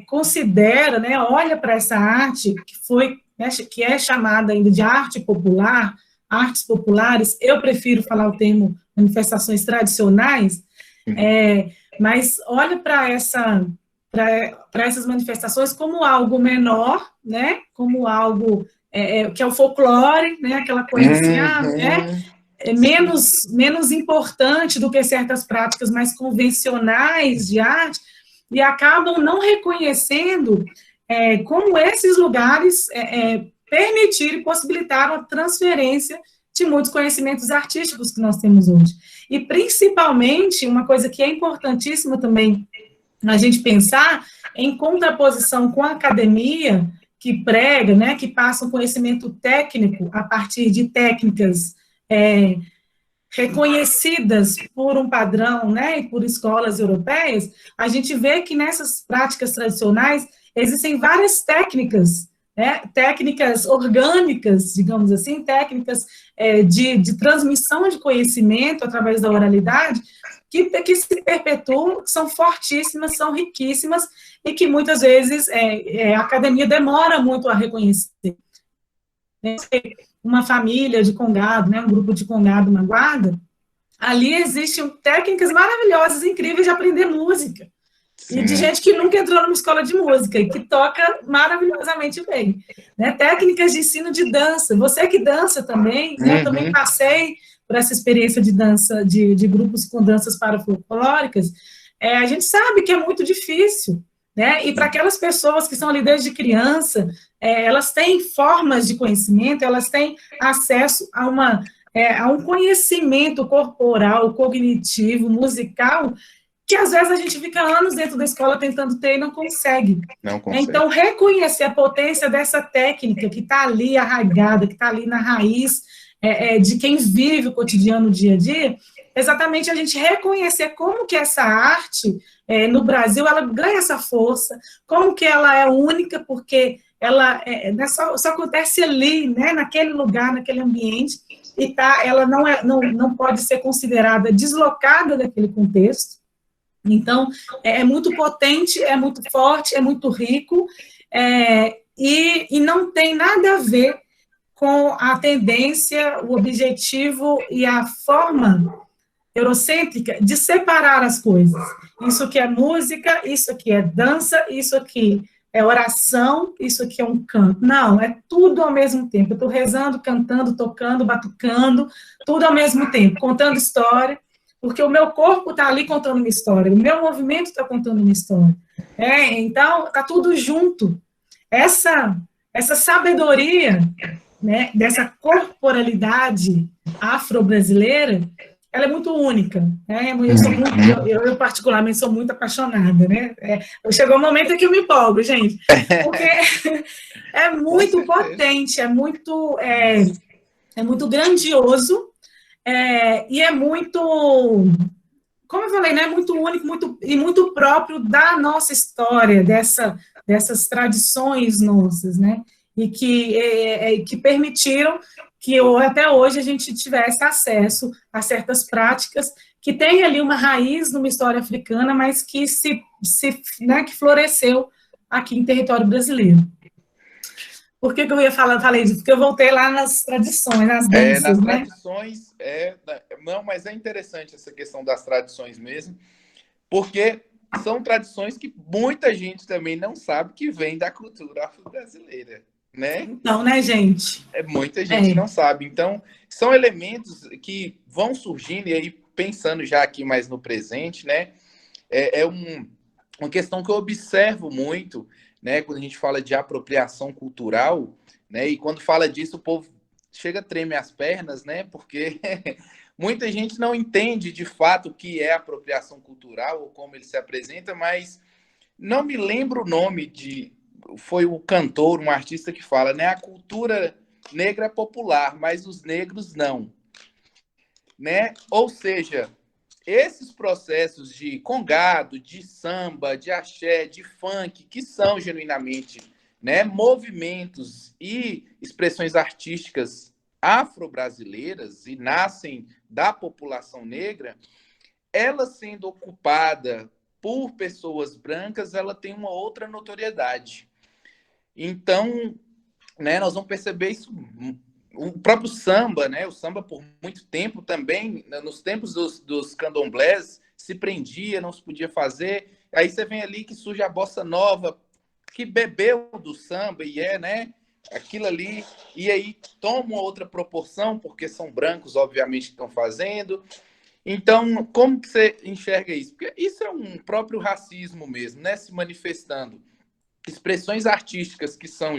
considera, né, olha para essa arte que é chamada ainda de arte popular, artes populares. Eu prefiro falar o termo manifestações tradicionais, mas olha para essas manifestações como algo menor, né, como algo que é o folclore, né, aquela coisa assim, menos importante do que certas práticas mais convencionais de arte, e acabam não reconhecendo como esses lugares permitiram e possibilitaram a transferência de muitos conhecimentos artísticos que nós temos hoje. E, principalmente, uma coisa que é importantíssima também a gente pensar em contraposição com a academia, que prega, né, que passa um conhecimento técnico a partir de técnicas reconhecidas por um padrão, né, e por escolas europeias. A gente vê que nessas práticas tradicionais existem várias técnicas, né, técnicas orgânicas, digamos assim, técnicas de transmissão de conhecimento através da oralidade, que se perpetuam, são fortíssimas, são riquíssimas, e que muitas vezes a academia demora muito a reconhecer. Uma família de congado, né, um grupo de congado, uma guarda, ali existem técnicas maravilhosas, incríveis de aprender música. Sim. E de gente que nunca entrou numa escola de música e que toca maravilhosamente bem. Né? Técnicas de ensino de dança. Você que dança também, né? Eu também passei por essa experiência de dança, de grupos com danças parafolclóricas. A gente sabe que é muito difícil. Né? E para aquelas pessoas que são ali desde criança, elas têm formas de conhecimento, elas têm acesso a um conhecimento corporal, cognitivo, musical, que às vezes a gente fica anos dentro da escola tentando ter e não consegue. Não consegue. Então, reconhecer a potência dessa técnica que está ali arraigada, que está ali na raiz de quem vive o cotidiano, o dia a dia, exatamente a gente reconhecer como que essa arte, no Brasil, ela ganha essa força, como que ela é única, porque ela só acontece ali, né, naquele lugar, naquele ambiente, e ela não pode ser considerada deslocada daquele contexto. Então, é muito potente, é muito forte, é muito rico, e não tem nada a ver com a tendência, o objetivo e a forma eurocêntrica de separar as coisas. Isso aqui é música, isso aqui é dança, isso aqui é oração, isso aqui é um canto. Não, é tudo ao mesmo tempo. Eu estou rezando, cantando, tocando, batucando, tudo ao mesmo tempo, contando história, porque o meu corpo está ali contando uma história, o meu movimento está contando uma história. Então, está tudo junto. Essa sabedoria, né, dessa corporalidade afro-brasileira, ela é muito única, né? Eu particularmente sou muito apaixonada, né? Chegou um momento em que eu me empolgo, gente, porque é muito potente, é muito grandioso, e é muito, como eu falei, né? Muito único, muito próprio da nossa história, dessas tradições nossas, né? E que permitiram que até hoje a gente tivesse acesso a certas práticas que têm ali uma raiz numa história africana, mas que que floresceu aqui em território brasileiro. Por que eu falei disso? Porque eu voltei lá nas tradições, nas danças, nas tradições, não, mas é interessante essa questão das tradições mesmo, porque são tradições que muita gente também não sabe que vem da cultura afro-brasileira, né? Então, né, gente? Muita gente não sabe. Então, são elementos que vão surgindo, e aí, pensando já aqui mais no presente, né? Uma questão que eu observo muito, né? Quando a gente fala de apropriação cultural, né? E quando fala disso, o povo chega a tremer as pernas, né? Porque muita gente não entende de fato o que é apropriação cultural ou como ele se apresenta, mas não me lembro o nome foi o cantor, um artista que fala, né? A cultura negra é popular, mas os negros não, né? Ou seja, esses processos de congado, de samba, de axé, de funk, que são genuinamente, né, movimentos e expressões artísticas afro-brasileiras e nascem da população negra, ela sendo ocupada por pessoas brancas, ela tem uma outra notoriedade. Então, né, nós vamos perceber isso. O próprio samba, né? O samba por muito tempo também, nos tempos dos candomblés, se prendia, não se podia fazer. Aí você vem ali que surge a bossa nova, que bebeu do samba e né? Aquilo ali, e aí toma uma outra proporção, porque são brancos, obviamente, que estão fazendo. Então, como que você enxerga isso? Porque isso é um próprio racismo mesmo, né? Se manifestando. Expressões artísticas que são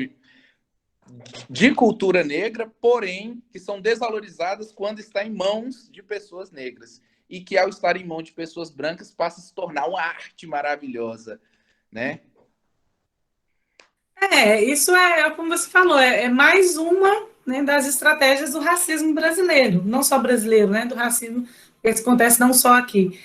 de cultura negra, porém, que são desvalorizadas quando está em mãos de pessoas negras. E que, ao estar em mãos de pessoas brancas, passa a se tornar uma arte maravilhosa, né? Isso como você falou, mais uma, né, das estratégias do racismo brasileiro, não só brasileiro, né, do racismo que acontece não só aqui.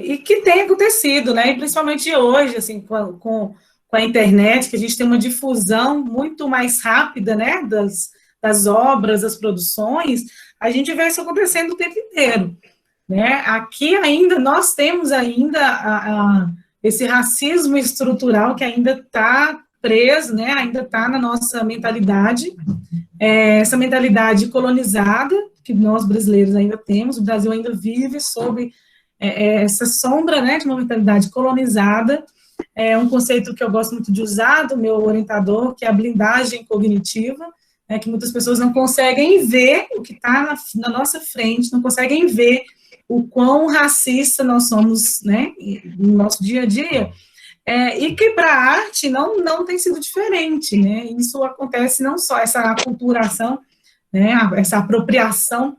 E que tem acontecido, né, e principalmente hoje, assim, com a internet, que a gente tem uma difusão muito mais rápida, né, das obras, das produções, a gente vê isso acontecendo o tempo inteiro, né? Aqui ainda, nós temos ainda esse racismo estrutural que ainda está preso, né, ainda está na nossa mentalidade, essa mentalidade colonizada, que nós brasileiros ainda temos, o Brasil ainda vive sob essa sombra, né, de uma mentalidade colonizada. Um conceito que eu gosto muito de usar, do meu orientador, que é a blindagem cognitiva, né, que muitas pessoas não conseguem ver o que está na nossa frente, não conseguem ver o quão racista nós somos, né, no nosso dia a dia, e que para a arte não tem sido diferente, né, isso acontece não só, essa aculturação, né, essa apropriação,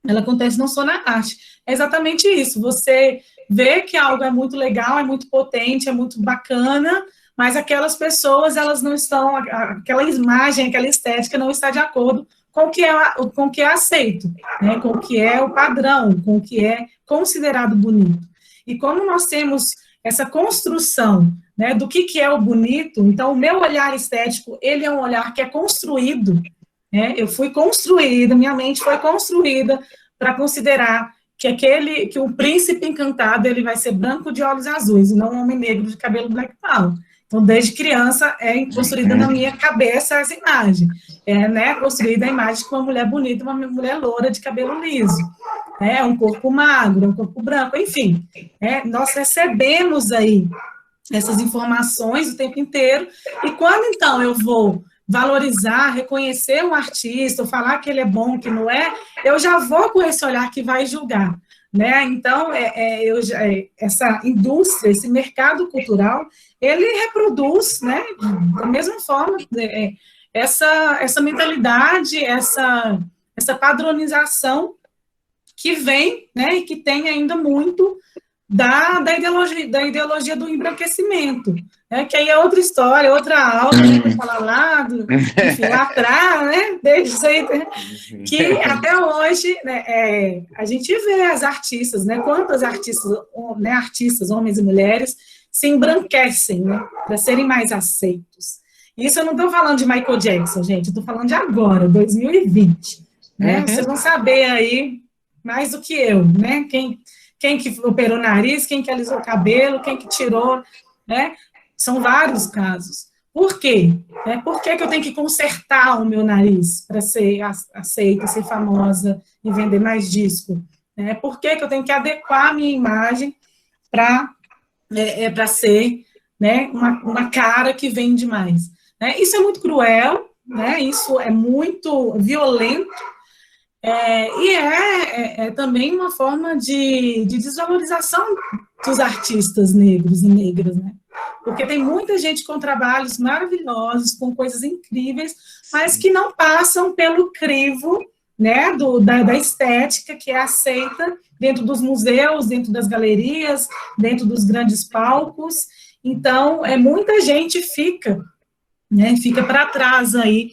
ela acontece não só na arte, é exatamente isso, você vê que algo é muito legal, é muito potente, é muito bacana, mas aquelas pessoas, elas não estão, aquela imagem, aquela estética não está de acordo com o que é aceito, né? Com o que é o padrão, com o que é considerado bonito. E como nós temos essa construção, né, do que é o bonito, então o meu olhar estético, ele é um olhar que é construído, né? Eu fui construída, minha mente foi construída para considerar que o príncipe encantado, ele vai ser branco de olhos azuis, e não um homem negro de cabelo black power. Então, desde criança, é construída na minha cabeça essa imagem. Né, construída a imagem de uma mulher bonita, uma mulher loura de cabelo liso. Um corpo magro, um corpo branco, enfim. Nós recebemos aí essas informações o tempo inteiro, e quando, então, eu vou valorizar, reconhecer um artista, ou falar que ele é bom, que não é, eu já vou com esse olhar que vai julgar. Né? Então, essa indústria, esse mercado cultural, ele reproduz, né, da mesma forma, essa mentalidade, essa padronização que vem, né, e que tem ainda muito da ideologia do embranquecimento, né, que aí é outra história, outra aula, a gente vai falar lá atrás, né, desde aí, que até hoje, né, a gente vê as artistas, né, quantas artistas, homens e mulheres, se embranquecem, né, para serem mais aceitos. Isso eu não estou falando de Michael Jackson, gente, eu estou falando de agora, 2020, né, vocês vão saber aí mais do que eu, né, quem que operou o nariz, quem que alisou o cabelo, quem que tirou, né? São vários casos. Por quê? Por que eu tenho que consertar o meu nariz para ser aceita, ser famosa e vender mais disco? Por que eu tenho que adequar a minha imagem para ser, né, uma cara que vende mais? Isso é muito cruel, né? Isso é muito violento, e é também uma forma de desvalorização dos artistas negros e negras, né? Porque tem muita gente com trabalhos maravilhosos, com coisas incríveis, mas que não passam pelo crivo, né, da estética que é aceita dentro dos museus, dentro das galerias, dentro dos grandes palcos. Então, muita gente fica para trás aí,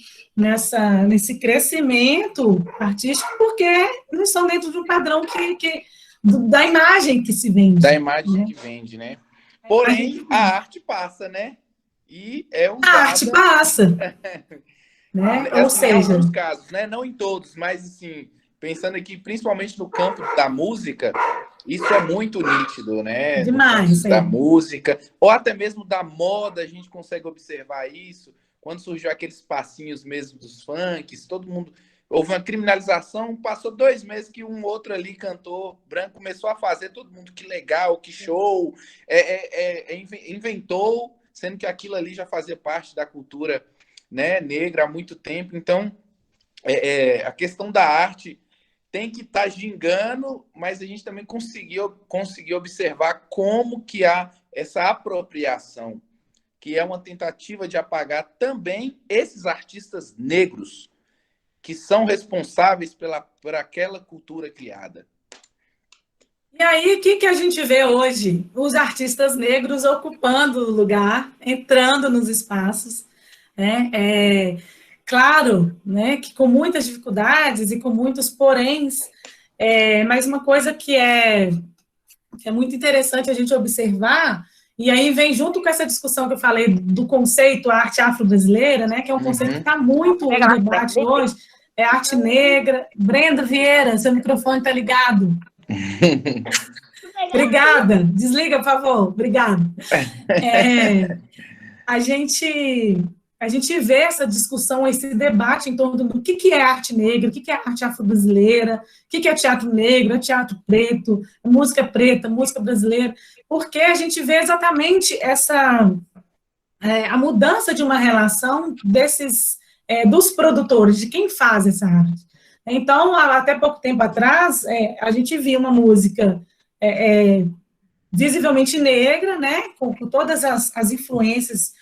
nesse crescimento artístico, porque não estão dentro do padrão da imagem que se vende. Da imagem, né, que vende, né? Porém, a arte passa, né? E é um dado... A arte passa. Né? Ou seja... Em alguns casos, né? Não em todos, mas, assim, pensando aqui, principalmente no campo da música, isso é muito nítido, né? Demais. Da música, ou até mesmo da moda, a gente consegue observar isso. Quando surgiu aqueles passinhos mesmo dos funks, todo mundo... Houve uma criminalização, passou 2 meses que um outro ali cantor branco começou a fazer, todo mundo, que legal, que show, inventou, sendo que aquilo ali já fazia parte da cultura, né, negra há muito tempo. Então, a questão da arte tem que estar gingando, mas a gente também conseguiu observar como que há essa apropriação, que é uma tentativa de apagar também esses artistas negros que são responsáveis por aquela cultura criada. E aí, o que a gente vê hoje? Os artistas negros ocupando o lugar, entrando nos espaços. Claro, né, que com muitas dificuldades e com muitos poréns, mas uma coisa que é muito interessante a gente observar, e aí vem junto com essa discussão que eu falei do conceito arte afro-brasileira, né, que é um conceito que está muito em debate hoje, é arte negra. Brenda Vieira, seu microfone está ligado. Obrigada. Desliga, por favor. Obrigada. A gente vê essa discussão, esse debate em torno do que é arte negra, o que é arte afro-brasileira, o que é teatro negro, é teatro preto, música preta, música brasileira, porque a gente vê exatamente a mudança de uma relação dos produtores, de quem faz essa arte. Então, até pouco tempo atrás, a gente via uma música visivelmente negra, né, com todas as influências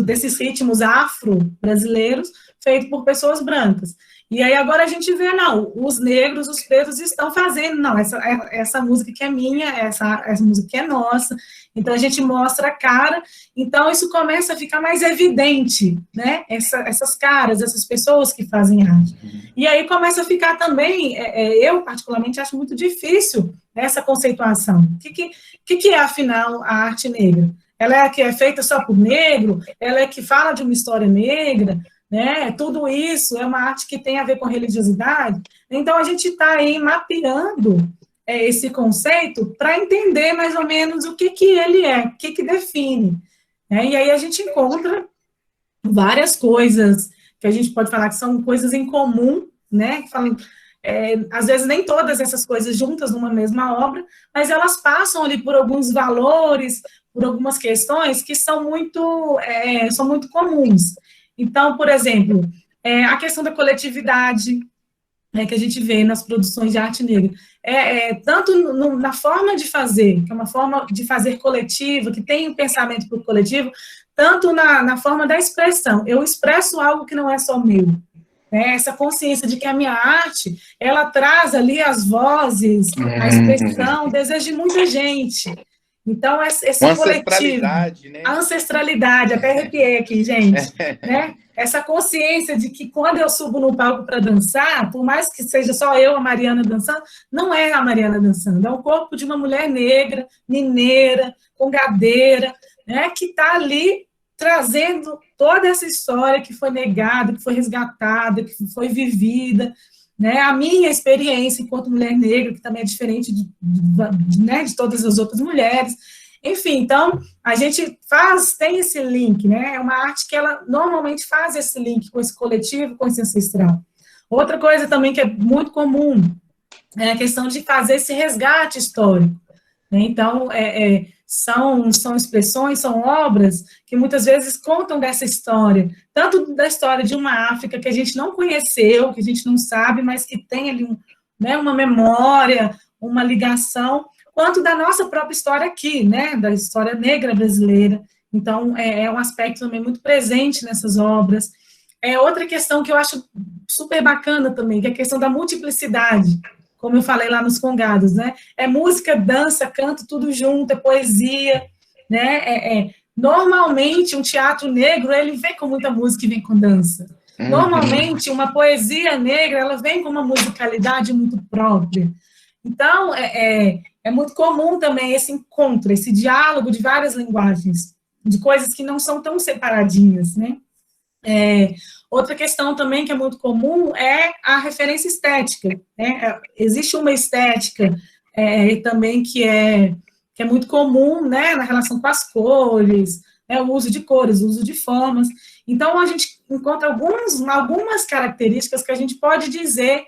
desses ritmos afro-brasileiros, feito por pessoas brancas. E aí agora a gente vê, não, os negros, os pretos estão fazendo, não, essa música que é minha, essa música que é nossa. Então, a gente mostra a cara, então isso começa a ficar mais evidente, né? Essas caras, essas pessoas que fazem arte. E aí começa a ficar também, eu particularmente acho muito difícil essa conceituação. O que é, afinal, a arte negra? Ela é a que é feita só por negro? Ela é que fala de uma história negra? Né? Tudo isso é uma arte que tem a ver com religiosidade. Então, a gente está aí mapeando esse conceito para entender mais ou menos o que ele é, o que define. Né? E aí a gente encontra várias coisas que a gente pode falar que são coisas em comum, né? Às vezes nem todas essas coisas juntas numa mesma obra, mas elas passam ali por alguns valores, por algumas questões que são muito comuns. Então, por exemplo, a questão da coletividade, que a gente vê nas produções de arte negra, tanto na forma de fazer, que é uma forma de fazer coletiva, que tem um pensamento para o coletivo, tanto na forma da expressão. Eu expresso algo que não é só meu. Essa consciência de que a minha arte, ela traz ali as vozes, a expressão, o desejo de muita gente. Então, esse coletivo, né? A ancestralidade, até arrepiei aqui, gente, né? Essa consciência de que quando eu subo no palco para dançar, por mais que seja só eu, a Mariana, dançando, não é a Mariana dançando, é o corpo de uma mulher negra, mineira, congadeira, né? Que está ali trazendo toda essa história que foi negada, que foi resgatada, que foi vivida, né? A minha experiência enquanto mulher negra, que também é diferente de todas as outras mulheres. Enfim, então, a gente tem esse link, né? É uma arte que ela normalmente faz esse link com esse coletivo, com esse ancestral. Outra coisa também que é muito comum é a questão de fazer esse resgate histórico. Né? Então, são expressões, são obras que muitas vezes contam dessa história, tanto da história de uma África que a gente não conheceu, que a gente não sabe, mas que tem ali uma memória, uma ligação, quanto da nossa própria história aqui, né, da história negra brasileira. Então, é um aspecto também muito presente nessas obras. Outra questão que eu acho super bacana também, que é a questão da multiplicidade, como eu falei lá nos Congados, né? É música, dança, canto, tudo junto, é poesia, né? Normalmente, um teatro negro, ele vem com muita música e vem com dança. Normalmente, uma poesia negra, ela vem com uma musicalidade muito própria. Então, é muito comum também esse encontro, esse diálogo de várias linguagens, de coisas que não são tão separadinhas, né? Outra questão também que é muito comum é a referência estética, né? Existe uma estética também que é muito comum, né, na relação com as cores, né, o uso de cores, o uso de formas. Então, a gente encontra algumas características que a gente pode dizer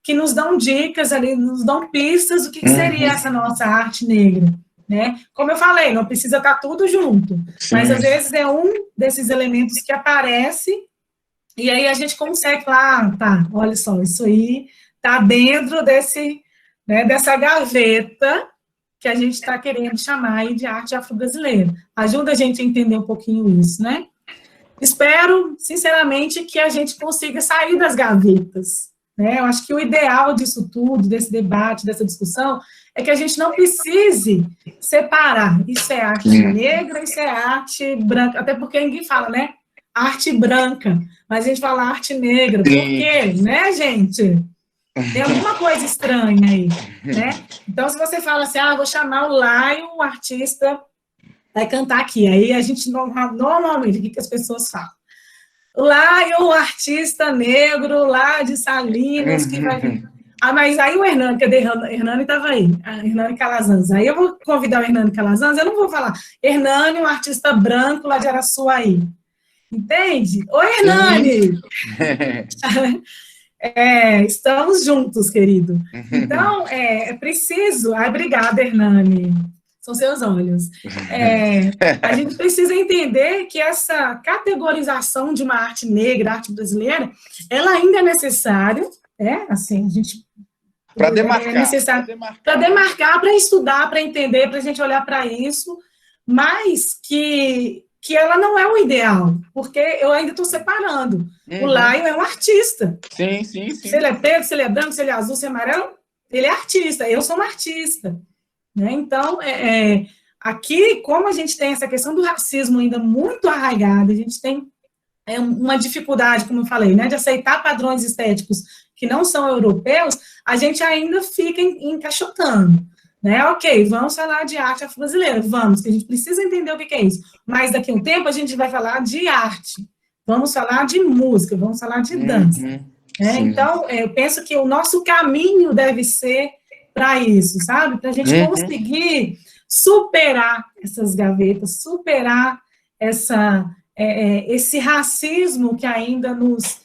que nos dão dicas ali, nos dão pistas do que seria essa nossa arte negra, né? Como eu falei, não precisa estar tudo junto, mas às vezes é um desses elementos que aparece e aí a gente consegue falar, tá, olha só, isso aí tá dentro dessa gaveta que a gente está querendo chamar aí de arte afro-brasileira. Ajuda a gente a entender um pouquinho isso, né? Espero, sinceramente, que a gente consiga sair das gavetas, né? Eu acho que o ideal disso tudo, desse debate, dessa discussão, é que a gente não precise separar. Isso é arte negra, isso é arte branca. Até porque ninguém fala, né? Arte branca. Mas a gente fala arte negra. Por quê? Né, gente? Tem alguma coisa estranha aí, né? Então, se você fala assim, vou chamar o Laio, o artista vai cantar aqui. Aí a gente, normalmente, o que as pessoas falam? Laio, o artista negro lá de Salinas, que vai vir. Mas aí o Hernani, cadê o Hernani? Estava aí, a Hernani Calazans. Aí eu vou convidar o Hernani Calazans, eu não vou falar, Hernani, um artista branco lá de Araçuaí. Entende? Oi, Hernani! Estamos juntos, querido. Então, é preciso... obrigada, Hernani. São seus olhos. A gente precisa entender que essa categorização de uma arte negra, arte brasileira, ela ainda é necessária, assim, a gente... Para demarcar. É necessário para demarcar, para estudar, para entender, para a gente olhar para isso, mas que ela não é o ideal, porque eu ainda estou separando. O Laio é um artista. Sim. Se ele é preto, se ele é branco, se ele é azul, se ele é amarelo, ele é artista. Eu sou uma artista. Né? Então, aqui, como a gente tem essa questão do racismo ainda muito arraigada, a gente tem uma dificuldade, como eu falei, né, de aceitar padrões estéticos que não são europeus, a gente ainda fica encaixotando, né? Ok, vamos falar de arte afro-brasileira, vamos, que a gente precisa entender o que é isso. Mas daqui a um tempo a gente vai falar de arte, vamos falar de música, vamos falar de dança. Né? Então, eu penso que o nosso caminho deve ser para isso, sabe? Para a gente conseguir superar essas gavetas, superar esse racismo que ainda nos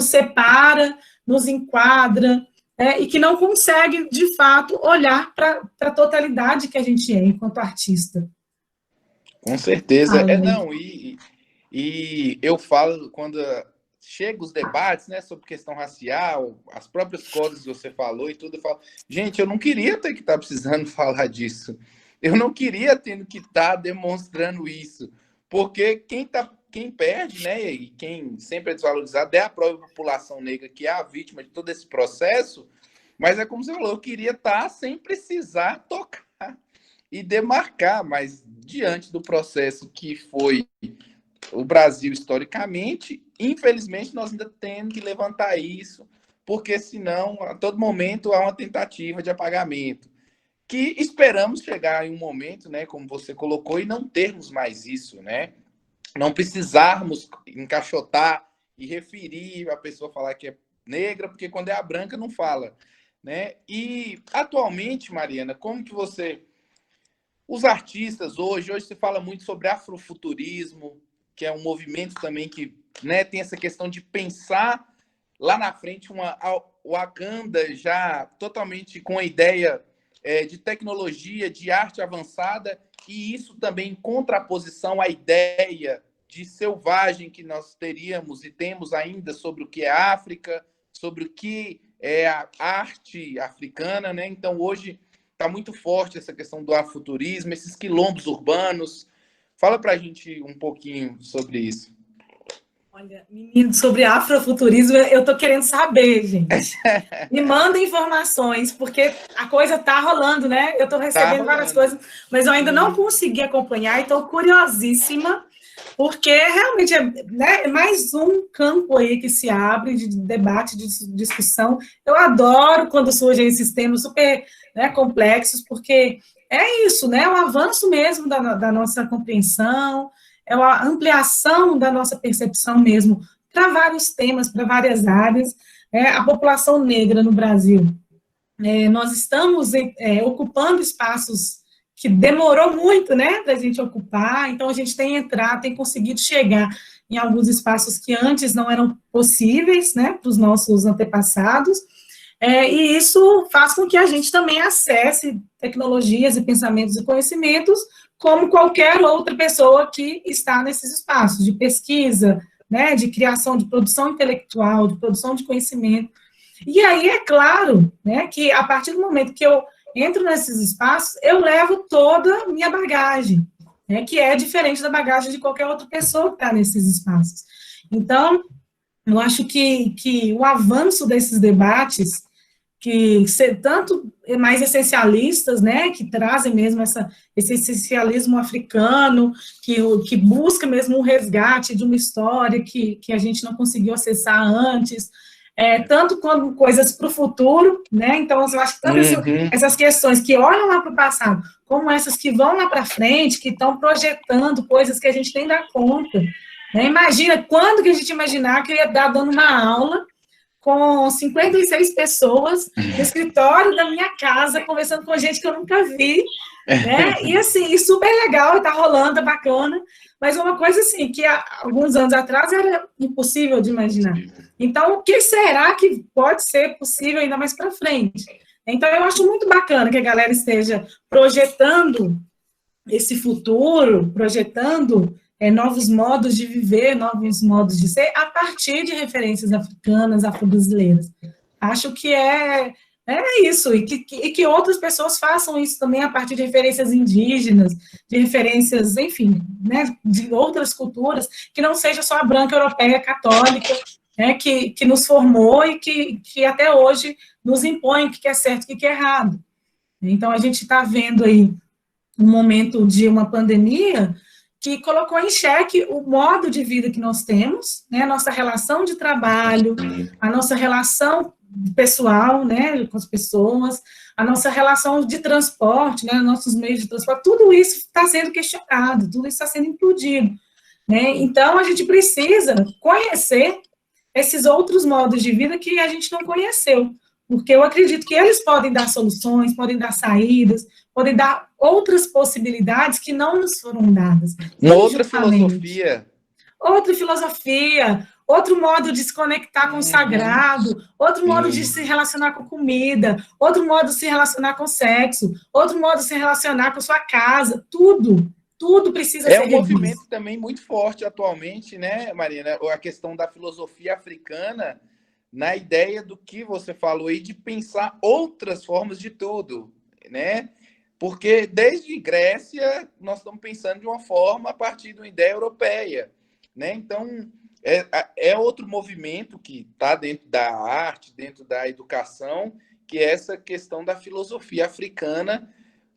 separa, nos enquadra, e que não consegue, de fato, olhar para a totalidade que a gente é enquanto artista. Com certeza. E eu falo, quando chegam os debates, né, sobre questão racial, as próprias coisas que você falou e tudo, eu falo, gente, eu não queria ter que estar precisando falar disso. Eu não queria ter que estar demonstrando isso. Porque quem perde, né, e quem sempre é desvalorizado é a própria população negra, que é a vítima de todo esse processo, mas é como você falou, eu queria estar sem precisar tocar e demarcar, mas diante do processo que foi o Brasil historicamente, infelizmente nós ainda temos que levantar isso, porque senão a todo momento há uma tentativa de apagamento, que esperamos chegar em um momento, né, como você colocou, e não termos mais isso, né? Não precisarmos encaixotar e referir a pessoa falar que é negra, porque quando é a branca não fala, né? E atualmente, Mariana, como que você... Os artistas hoje se fala muito sobre afrofuturismo, que é um movimento também que, né, tem essa questão de pensar lá na frente uma Wakanda já totalmente com a ideia de tecnologia, de arte avançada, e isso também em contraposição à ideia de selvagem que nós teríamos e temos ainda sobre o que é África, sobre o que é a arte africana, né? Então, hoje está muito forte essa questão do afrofuturismo, esses quilombos urbanos. Fala para a gente um pouquinho sobre isso. Olha, menino, sobre afrofuturismo, eu tô querendo saber, gente. Me manda informações, porque a coisa tá rolando, né? Eu tô recebendo várias coisas, mas eu ainda não consegui acompanhar, e tô curiosíssima, porque realmente é mais um campo aí que se abre de debate, de discussão. Eu adoro quando surgem esses temas super, né, complexos, porque é isso, né? É um avanço mesmo da nossa compreensão, é uma ampliação da nossa percepção mesmo para vários temas, para várias áreas. A população negra no Brasil, nós estamos ocupando espaços que demorou muito, né, para a gente ocupar, então a gente tem entrado, tem conseguido chegar em alguns espaços que antes não eram possíveis, né, para os nossos antepassados, e isso faz com que a gente também acesse tecnologias e pensamentos e conhecimentos como qualquer outra pessoa que está nesses espaços de pesquisa, né, de criação, de produção intelectual, de produção de conhecimento. E aí, é claro, né, que a partir do momento que eu entro nesses espaços, eu levo toda a minha bagagem, né, que é diferente da bagagem de qualquer outra pessoa que está nesses espaços. Então, eu acho que o avanço desses debates, que ser tanto mais essencialistas, né, que trazem mesmo esse essencialismo africano, que busca mesmo um resgate de uma história que a gente não conseguiu acessar antes, tanto como coisas para o futuro, né, então eu acho que tanto essas questões que olham lá para o passado, como essas que vão lá para frente, que estão projetando coisas que a gente nem dá conta, né, imagina, quando que a gente imaginar que eu ia estar dando uma aula com 56 pessoas no escritório da minha casa, conversando com gente que eu nunca vi, né? E assim, super legal, tá rolando, é bacana, mas uma coisa assim, que há alguns anos atrás era impossível de imaginar. Então, o que será que pode ser possível ainda mais para frente? Então, eu acho muito bacana que a galera esteja projetando esse futuro, projetando novos modos de viver, novos modos de ser, a partir de referências africanas, afro-brasileiras. Acho que é isso, e que outras pessoas façam isso também a partir de referências indígenas, de referências, enfim, né, de outras culturas, que não seja só a branca europeia católica, né, que nos formou e que até hoje nos impõe o que é certo e o que é errado. Então, a gente está vendo aí um momento de uma pandemia que colocou em xeque o modo de vida que nós temos, né, a nossa relação de trabalho, a nossa relação pessoal, né, com as pessoas, a nossa relação de transporte, né, nossos meios de transporte, tudo isso está sendo questionado, tudo isso está sendo implodido, né, então a gente precisa conhecer esses outros modos de vida que a gente não conheceu, porque eu acredito que eles podem dar soluções, podem dar saídas, podem dar outras possibilidades que não nos foram dadas. Uma outra filosofia. Outra filosofia, outro modo de se conectar com o sagrado, outro modo de se relacionar com comida, outro modo de se relacionar com sexo, outro modo de se relacionar com sua casa, tudo precisa ser revisto. É um movimento também muito forte atualmente, né, Marina? A questão da filosofia africana, na ideia do que você falou aí, de pensar outras formas de tudo, né? Porque desde Grécia, nós estamos pensando de uma forma a partir de uma ideia europeia, né? Então, é outro movimento que está dentro da arte, dentro da educação, que é essa questão da filosofia africana,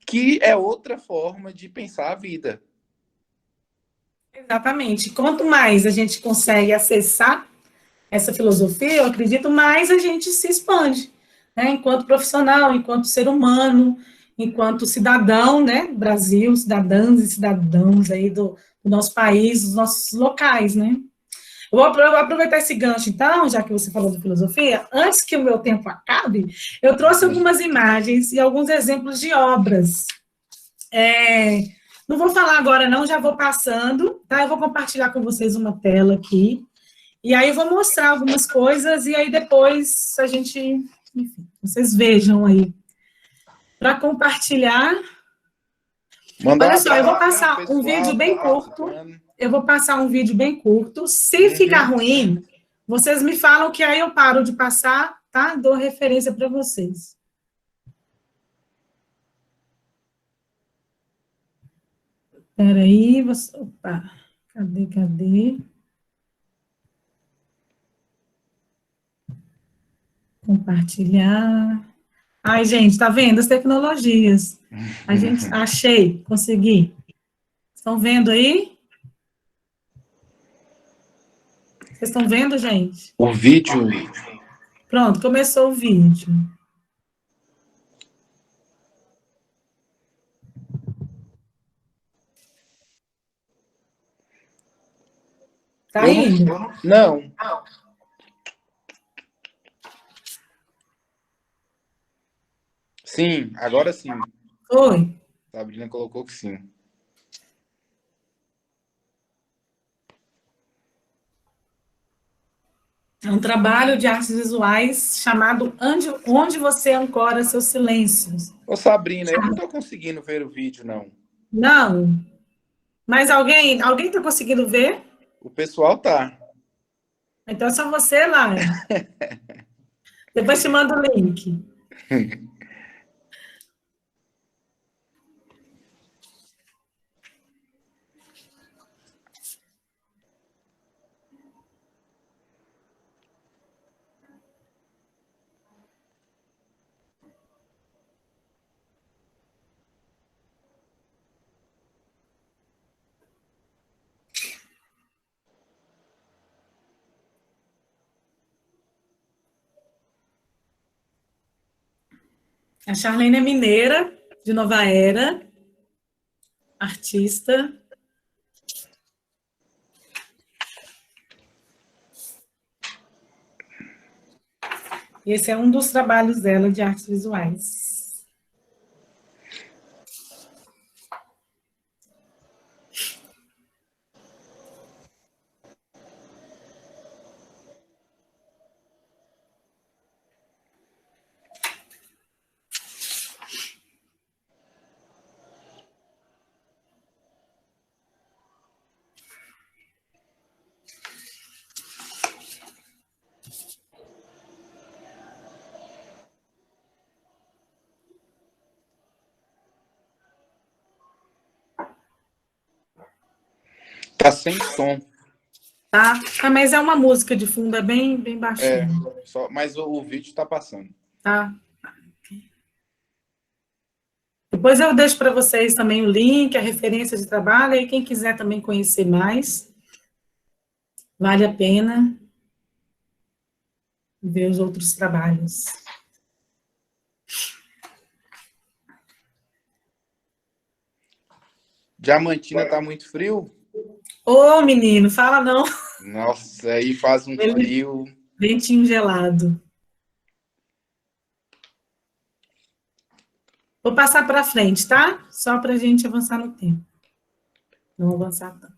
que é outra forma de pensar a vida. Exatamente. Quanto mais a gente consegue acessar essa filosofia, eu acredito, mais a gente se expande, né? Enquanto profissional, enquanto ser humano, enquanto cidadão, né? Brasil, cidadãs e cidadãos aí do nosso país, dos nossos locais, né? Eu vou aproveitar esse gancho, então, já que você falou de filosofia, antes que o meu tempo acabe, eu trouxe algumas imagens e alguns exemplos de obras. Não vou falar agora, não, já vou passando, tá? Eu vou compartilhar com vocês uma tela aqui, e aí eu vou mostrar algumas coisas, e aí depois a gente, enfim, vocês vejam aí. Para compartilhar. Olha só, eu vou passar um vídeo bem curto. Eu vou passar um vídeo bem curto. Se ficar ruim, vocês me falam que aí eu paro de passar, tá? Dou referência para vocês. Espera aí, opa, cadê? Compartilhar. Ai, gente, tá vendo as tecnologias? Achei, consegui. Estão vendo aí? Vocês estão vendo, gente? O vídeo. Pronto, começou o vídeo. Tá indo? Não. Sim, agora sim. Foi. Sabrina colocou que sim. É um trabalho de artes visuais chamado Onde Você Ancora Seus Silêncios. Ô, Sabrina, eu não estou conseguindo ver o vídeo, não. Não? Mas alguém está conseguindo ver? O pessoal tá. Então é só você lá. Depois te mando o link. A Charlene é mineira, de Nova Era, artista. E esse é um dos trabalhos dela de artes visuais. Tá sem som. Tá? Mas é uma música de fundo, é bem baixinho. Mas o vídeo tá passando. Tá. Depois eu deixo para vocês também o link, a referência de trabalho, e quem quiser também conhecer mais, vale a pena ver os outros trabalhos. Diamantina tá muito frio? Ô, menino, fala não. Nossa, aí faz um frio. Ventinho gelado. Vou passar para frente, tá? Só para a gente avançar no tempo. Não avançar tanto.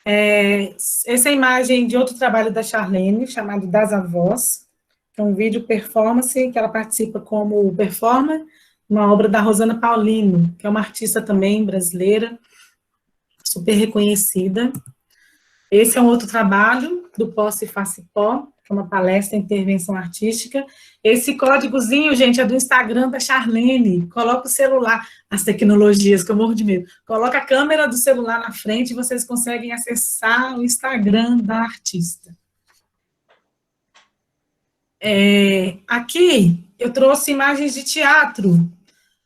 Essa é a imagem de outro trabalho da Charlene, chamado Das Avós, que é um vídeo performance, que ela participa como performer, uma obra da Rosana Paulino, que é uma artista também brasileira, super reconhecida. Esse é um outro trabalho do Posse Faça Pó, que é uma palestra em intervenção artística. Esse códigozinho, gente, é do Instagram da Charlene. Coloca o celular, as tecnologias, que eu morro de medo. Coloca a câmera do celular na frente e vocês conseguem acessar o Instagram da artista. Aqui, eu trouxe imagens de teatro,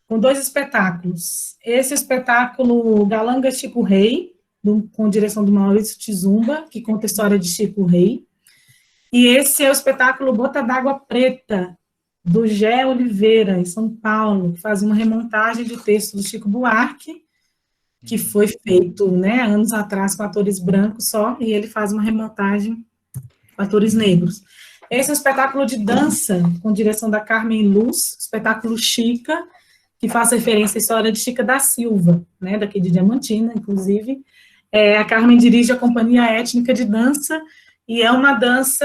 com 2 espetáculos. Esse espetáculo Galanga Chico Rei, com direção do Maurício Tizumba, que conta a história de Chico Rei. E esse é o espetáculo Gota d'Água Preta, do Gé Oliveira, em São Paulo, que faz uma remontagem do texto do Chico Buarque, que foi feito, né, anos atrás com atores brancos só, e ele faz uma remontagem com atores negros. Esse é um espetáculo de dança, com direção da Carmen Luz, espetáculo Chica, que faz referência à história de Chica da Silva, né, daqui de Diamantina, inclusive. A Carmen dirige a Companhia Étnica de Dança, e é uma dança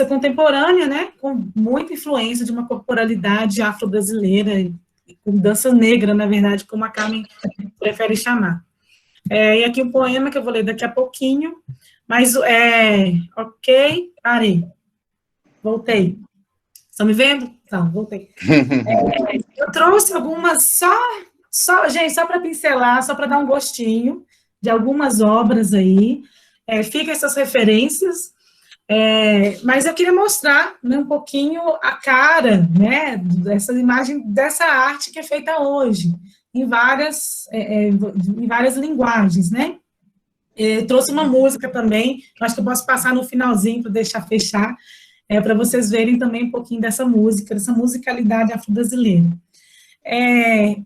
contemporânea, né, com muita influência de uma corporalidade afro-brasileira, com dança negra, na verdade, como a Carmen prefere chamar. E aqui um poema que eu vou ler daqui a pouquinho, mas, ok, parei, voltei. Estão me vendo? Então, voltei. Eu trouxe algumas, gente, só para pincelar, só para dar um gostinho de algumas obras aí. Fica essas referências, mas eu queria mostrar, né, um pouquinho a cara, né, dessa imagem, dessa arte que é feita hoje, em várias linguagens, né. Trouxe uma música também, acho que eu posso passar no finalzinho para deixar fechar, para vocês verem também um pouquinho dessa música, dessa musicalidade afro-brasileira.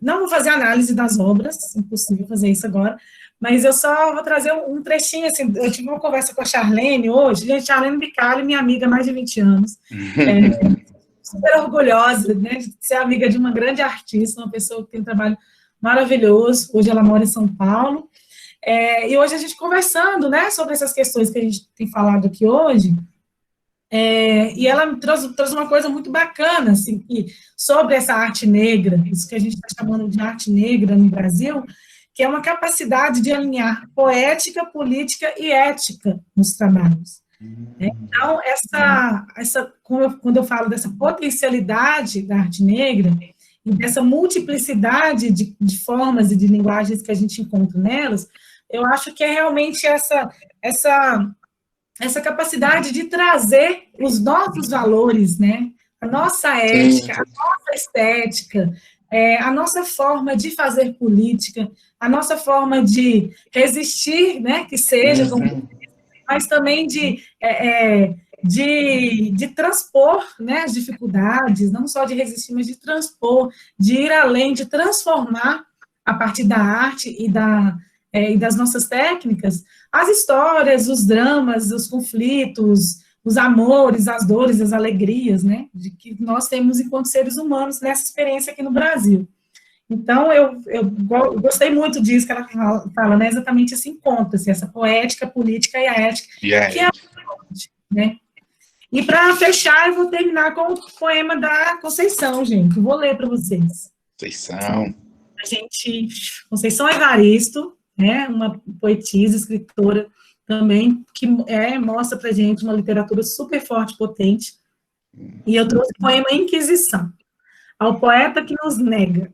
Não vou fazer análise das obras, impossível fazer isso agora, mas eu só vou trazer um trechinho, assim, eu tive uma conversa com a Charlene hoje, gente, Charlene Bicalho, minha amiga há mais de 20 anos, super orgulhosa, né, de ser amiga de uma grande artista, uma pessoa que tem um trabalho maravilhoso, hoje ela mora em São Paulo, e hoje a gente conversando, né, sobre essas questões que a gente tem falado aqui hoje, e ela trouxe uma coisa muito bacana, assim, sobre essa arte negra, isso que a gente está chamando de arte negra no Brasil, que é uma capacidade de alinhar poética, política e ética nos trabalhos. Então, quando eu falo dessa potencialidade da arte negra, e dessa multiplicidade de formas e de linguagens que a gente encontra nelas, eu acho que é realmente essa capacidade de trazer os nossos valores, né? A nossa ética, a nossa estética, a nossa forma de fazer política, a nossa forma de resistir, né? Que seja, mas também de transpor, né, as dificuldades, não só de resistir, mas de transpor, de ir além, de transformar a partir da arte e das nossas técnicas, as histórias, os dramas, os conflitos, os amores, as dores, as alegrias, né, de que nós temos enquanto seres humanos nessa experiência aqui no Brasil. Então, eu gostei muito disso que ela fala, né, exatamente esse encontro, assim, essa poética, política e a ética, que é a arte, né. E para fechar, eu vou terminar com o poema da Conceição, gente, eu vou ler para vocês. Conceição Evaristo, né, uma poetisa, escritora também, que mostra para a gente uma literatura super forte, potente, e eu trouxe o poema Inquisição, ao poeta que nos nega.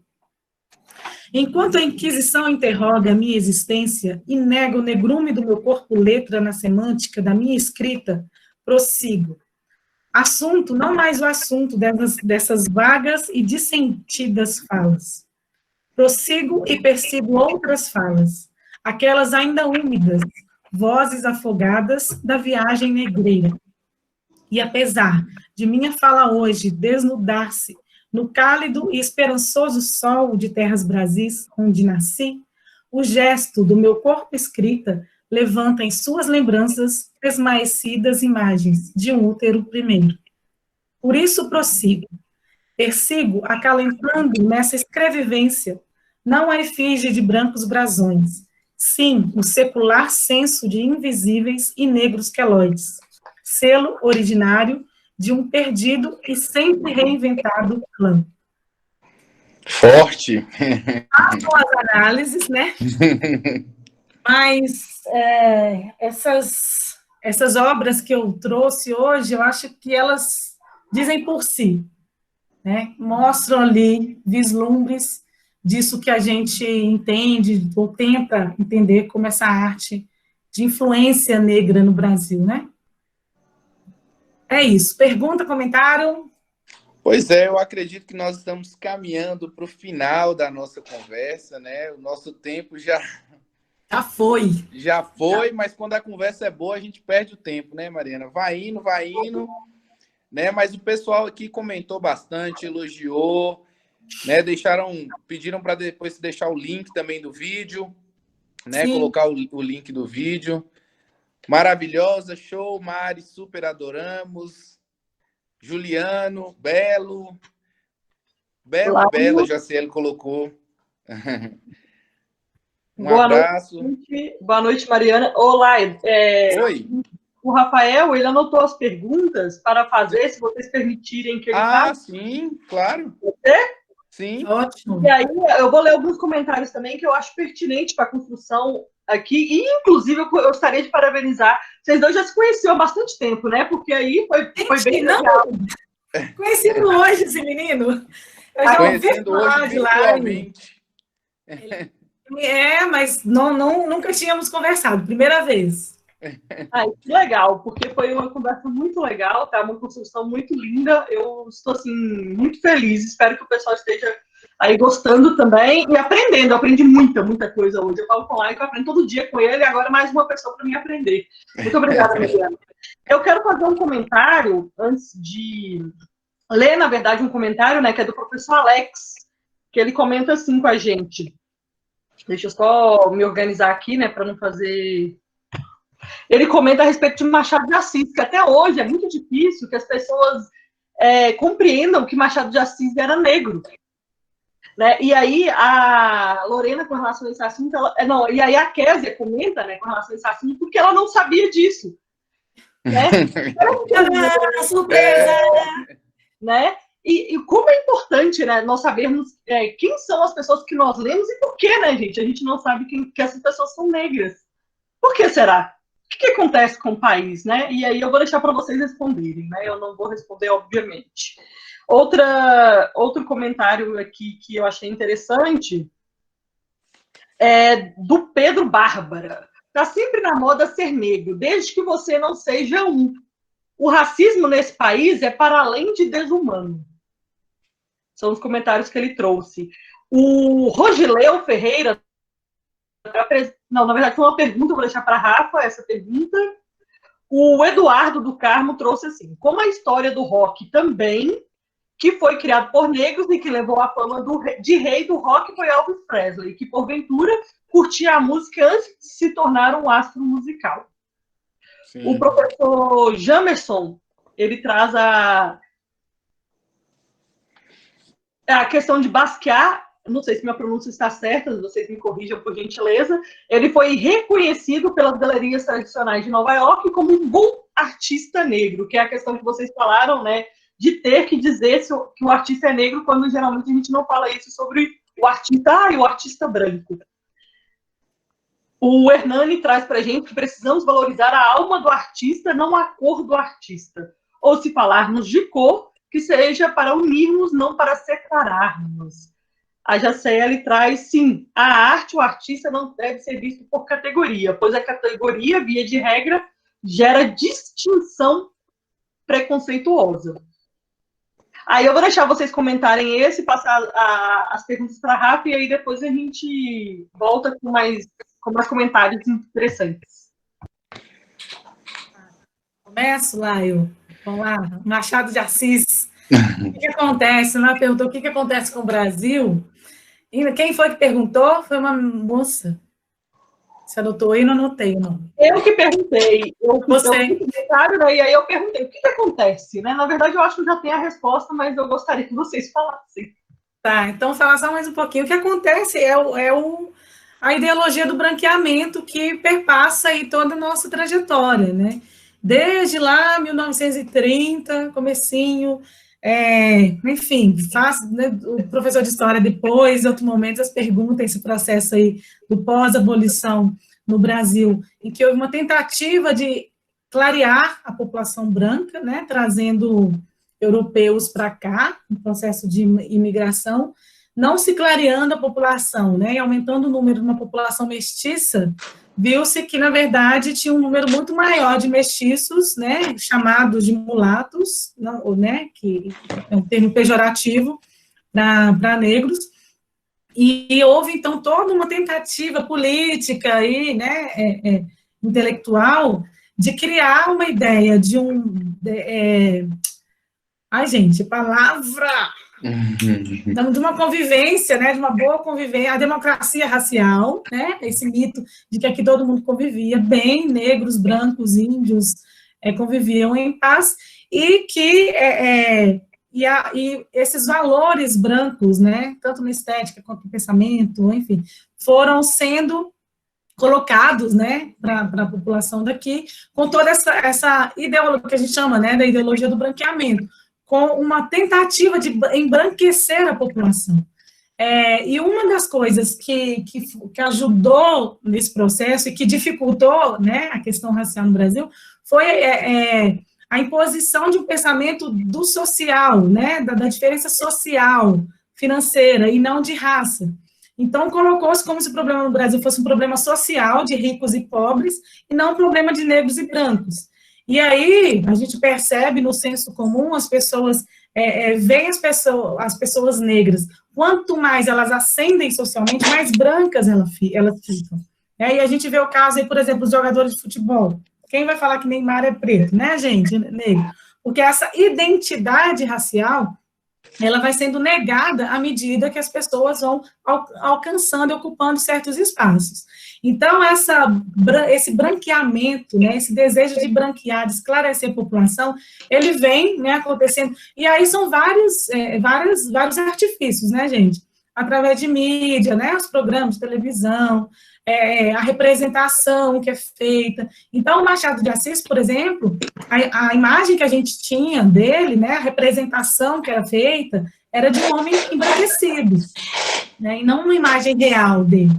Enquanto a Inquisição interroga a minha existência e nega o negrume do meu corpo letra na semântica da minha escrita, prossigo. Assunto, não mais o assunto dessas vagas e dissentidas falas. Prossigo e persigo outras falas, aquelas ainda úmidas, vozes afogadas da viagem negreira. E apesar de minha fala hoje desnudar-se no cálido e esperançoso sol de terras Brasis, onde nasci, o gesto do meu corpo escrita levanta em suas lembranças esmaecidas imagens de um útero primeiro. Por isso prossigo, persigo acalentando nessa escrevivência não a efígie de brancos brasões, sim o secular senso de invisíveis e negros queloides, selo originário de um perdido e sempre reinventado clã. Forte! Façam as análises, né? Mas essas obras que eu trouxe hoje, eu acho que elas dizem por si, né? Mostram ali vislumbres disso que a gente entende, ou tenta entender como essa arte de influência negra no Brasil, né? É isso. Pergunta, comentário? Pois é, eu acredito que nós estamos caminhando para o final da nossa conversa, né? O nosso tempo já foi. Já foi, mas quando a conversa é boa, a gente perde o tempo, né, Mariana? Vai indo, né? Mas o pessoal aqui comentou bastante, elogiou, né? Pediram para depois deixar o link também do vídeo, né? Sim. Colocar o link do vídeo. Maravilhosa, show, Mari, super adoramos. Juliano, Belo, Olá, Bela, Jaciele colocou. Boa abraço. Boa noite, Mariana. Olá, Oi. O Rafael, ele anotou as perguntas para fazer, se vocês permitirem que ele faça. Sim, claro. Você? Sim. Ótimo. E aí, eu vou ler alguns comentários também que eu acho pertinente para a construção aqui, e inclusive eu gostaria de parabenizar. Vocês dois já se conheciam há bastante tempo, né? Porque aí foi bem legal. Conhecido hoje esse menino. Eu já ouvi falar de lá. Mas nunca tínhamos conversado, primeira vez. Que legal, porque foi uma conversa muito legal, tá? Uma construção muito linda. Eu estou, assim, muito feliz. Espero que o pessoal esteja aí gostando também e aprendendo. Eu aprendi muita coisa hoje. Eu falo com o Laio que eu aprendo todo dia com ele, e agora mais uma pessoa para me aprender. Muito obrigada, Mariana. Eu quero fazer um comentário, antes de ler, na verdade, um comentário, né, que é do professor Alex, que ele comenta assim com a gente. Deixa eu só me organizar aqui, né, para não fazer... Ele comenta a respeito de Machado de Assis, que até hoje é muito difícil que as pessoas compreendam que Machado de Assis era negro. Né? E aí a Lorena, com relação a esse assunto, e aí a Kézia comenta, né, com relação a esse assunto, porque ela não sabia disso. Né? Surpresa! Né? E como é importante, né, nós sabermos quem são as pessoas que nós lemos e por que, né, gente? A gente não sabe que essas pessoas são negras. Por que será? O que acontece com o país, né? E aí eu vou deixar para vocês responderem, né? Eu não vou responder, obviamente. Outro comentário aqui que eu achei interessante é do Pedro Bárbara. Está sempre na moda ser negro, desde que você não seja um. O racismo nesse país é para além de desumano. São os comentários que ele trouxe. O Rogileu Ferreira... Não, na verdade, foi uma pergunta, eu vou deixar para a Rafa essa pergunta. O Eduardo do Carmo trouxe assim: como a história do rock também, que foi criado por negros e que levou a fama de rei do rock, foi Elvis Presley, que porventura curtia a música antes de se tornar um astro musical. Sim. O professor Jamerson, ele traz a questão de Basquiat. Não sei se minha pronúncia está certa, vocês me corrijam por gentileza. Ele foi reconhecido pelas galerias tradicionais de Nova York como um bom artista negro, que é a questão que vocês falaram, né, de ter que dizer que o artista é negro, quando geralmente a gente não fala isso sobre o artista, e o artista branco. O Hernani traz para a gente que precisamos valorizar a alma do artista, não a cor do artista. Ou se falarmos de cor, que seja para unirmos, não para separarmos. A Jacélia traz, sim, a arte, o artista não deve ser visto por categoria, pois a categoria, via de regra, gera distinção preconceituosa. Aí eu vou deixar vocês comentarem esse, passar as perguntas para a Rafa, e aí depois a gente volta com mais comentários interessantes. Começo, Laio. Vamos lá, Machado de Assis. O que acontece? Ela perguntou o que acontece com o Brasil. E quem foi que perguntou? Foi uma moça. Você anotou aí? Não anotei, não. Eu que perguntei. Você. E aí eu perguntei, o que acontece? Né? Na verdade, eu acho que eu já tenho a resposta, mas eu gostaria que vocês falassem. Tá, então falar só mais um pouquinho. O que acontece a ideologia do branqueamento que perpassa aí toda a nossa trajetória, né? Desde lá, 1930, comecinho, enfim, né, o professor de história depois, em outro momento, as perguntas, esse processo aí do pós-abolição no Brasil, em que houve uma tentativa de clarear a população branca, né, trazendo europeus para cá, um processo de imigração, não se clareando a população, né, e aumentando o número de uma população mestiça, viu-se que, na verdade, tinha um número muito maior de mestiços, né, chamados de mulatos, né, que é um termo pejorativo para negros, e houve, então, toda uma tentativa política e, né, intelectual de criar uma ideia de ai, gente, palavra... de uma convivência, né, de uma boa convivência, a democracia racial, né, esse mito de que aqui todo mundo convivia bem, negros, brancos, índios, conviviam em paz, e que e esses valores brancos, né, tanto na estética quanto no pensamento, enfim, foram sendo colocados, né, para a população daqui, com toda essa ideologia que a gente chama, né, da ideologia do branqueamento, com uma tentativa de embranquecer a população. E uma das coisas que ajudou nesse processo e que dificultou, né, a questão racial no Brasil foi a imposição de um pensamento do social, né, da diferença social, financeira, e não de raça. Então, colocou-se como se o problema no Brasil fosse um problema social, de ricos e pobres, e não um problema de negros e brancos. E aí, a gente percebe no senso comum, as pessoas veem as pessoas negras, quanto mais elas ascendem socialmente, mais brancas elas ficam. E a gente vê o caso aí, por exemplo, dos jogadores de futebol. Quem vai falar que Neymar é preto, né, gente? Negro. Porque essa identidade racial, ela vai sendo negada à medida que as pessoas vão alcançando e ocupando certos espaços. Então, esse branqueamento, né, esse desejo de branquear, de esclarecer a população, ele vem, né, acontecendo, e aí são vários artifícios, né, gente? Através de mídia, né, os programas de televisão, a representação que é feita. Então, o Machado de Assis, por exemplo, a imagem que a gente tinha dele, né, a representação que era feita, era de um homem embranquecido, né, e não uma imagem real dele.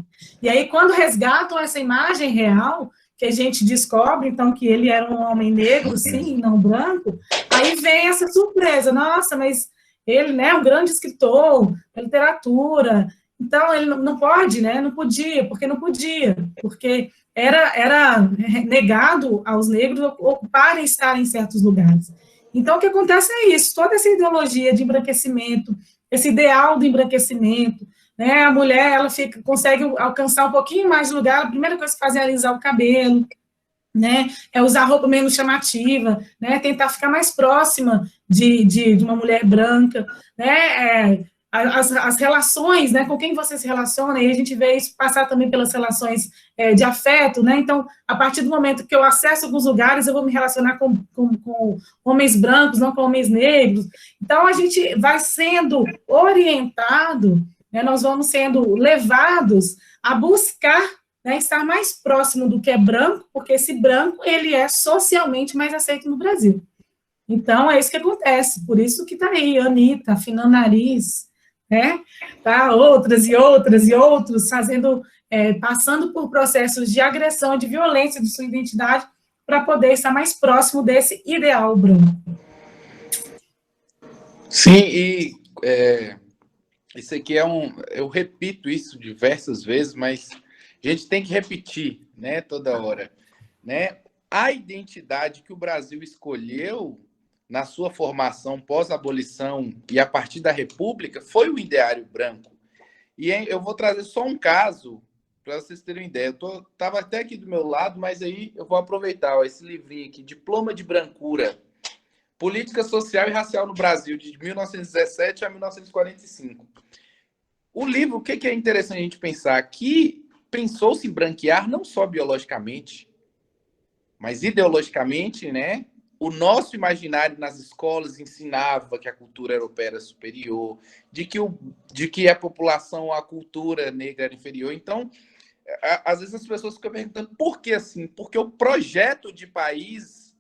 E aí, quando resgatam essa imagem real, que a gente descobre, então, que ele era um homem negro, sim, não branco, aí vem essa surpresa, nossa, mas ele, né, um grande escritor da literatura, então ele não pode, né, não podia, porque era negado aos negros ocuparem e estarem em certos lugares. Então, o que acontece é isso, toda essa ideologia de embranquecimento, esse ideal do embranquecimento, né, a mulher, ela consegue alcançar um pouquinho mais de lugar, a primeira coisa que faz é alisar o cabelo, né, é usar roupa menos chamativa, né, tentar ficar mais próxima de uma mulher branca, né, as relações, né, com quem você se relaciona, e a gente vê isso passar também pelas relações de afeto, né, então, a partir do momento que eu acesso alguns lugares, eu vou me relacionar com homens brancos, não com homens negros, então a gente vai sendo orientado, né, nós vamos sendo levados a buscar, né, estar mais próximo do que é branco, porque esse branco, ele é socialmente mais aceito no Brasil. Então, é isso que acontece, por isso que está aí, Anitta, afinando nariz, né, tá, outras e outros, passando por processos de agressão, de violência de sua identidade, para poder estar mais próximo desse ideal branco. Sim, e isso aqui eu repito isso diversas vezes, mas a gente tem que repetir, né, toda hora, né? A identidade que o Brasil escolheu na sua formação pós-abolição e a partir da República, foi o ideário branco. E eu vou trazer só um caso para vocês terem uma ideia. Eu estava até aqui do meu lado, mas aí eu vou aproveitar esse livrinho aqui, Diploma de Brancura, Política Social e Racial no Brasil, de 1917 a 1945. O livro, o que é interessante a gente pensar? Que pensou-se em branquear não só biologicamente, mas ideologicamente, né? O nosso imaginário nas escolas ensinava que a cultura europeia era superior, de que a população, a cultura negra era inferior. Então, às vezes as pessoas ficam perguntando por que assim? Porque o projeto de país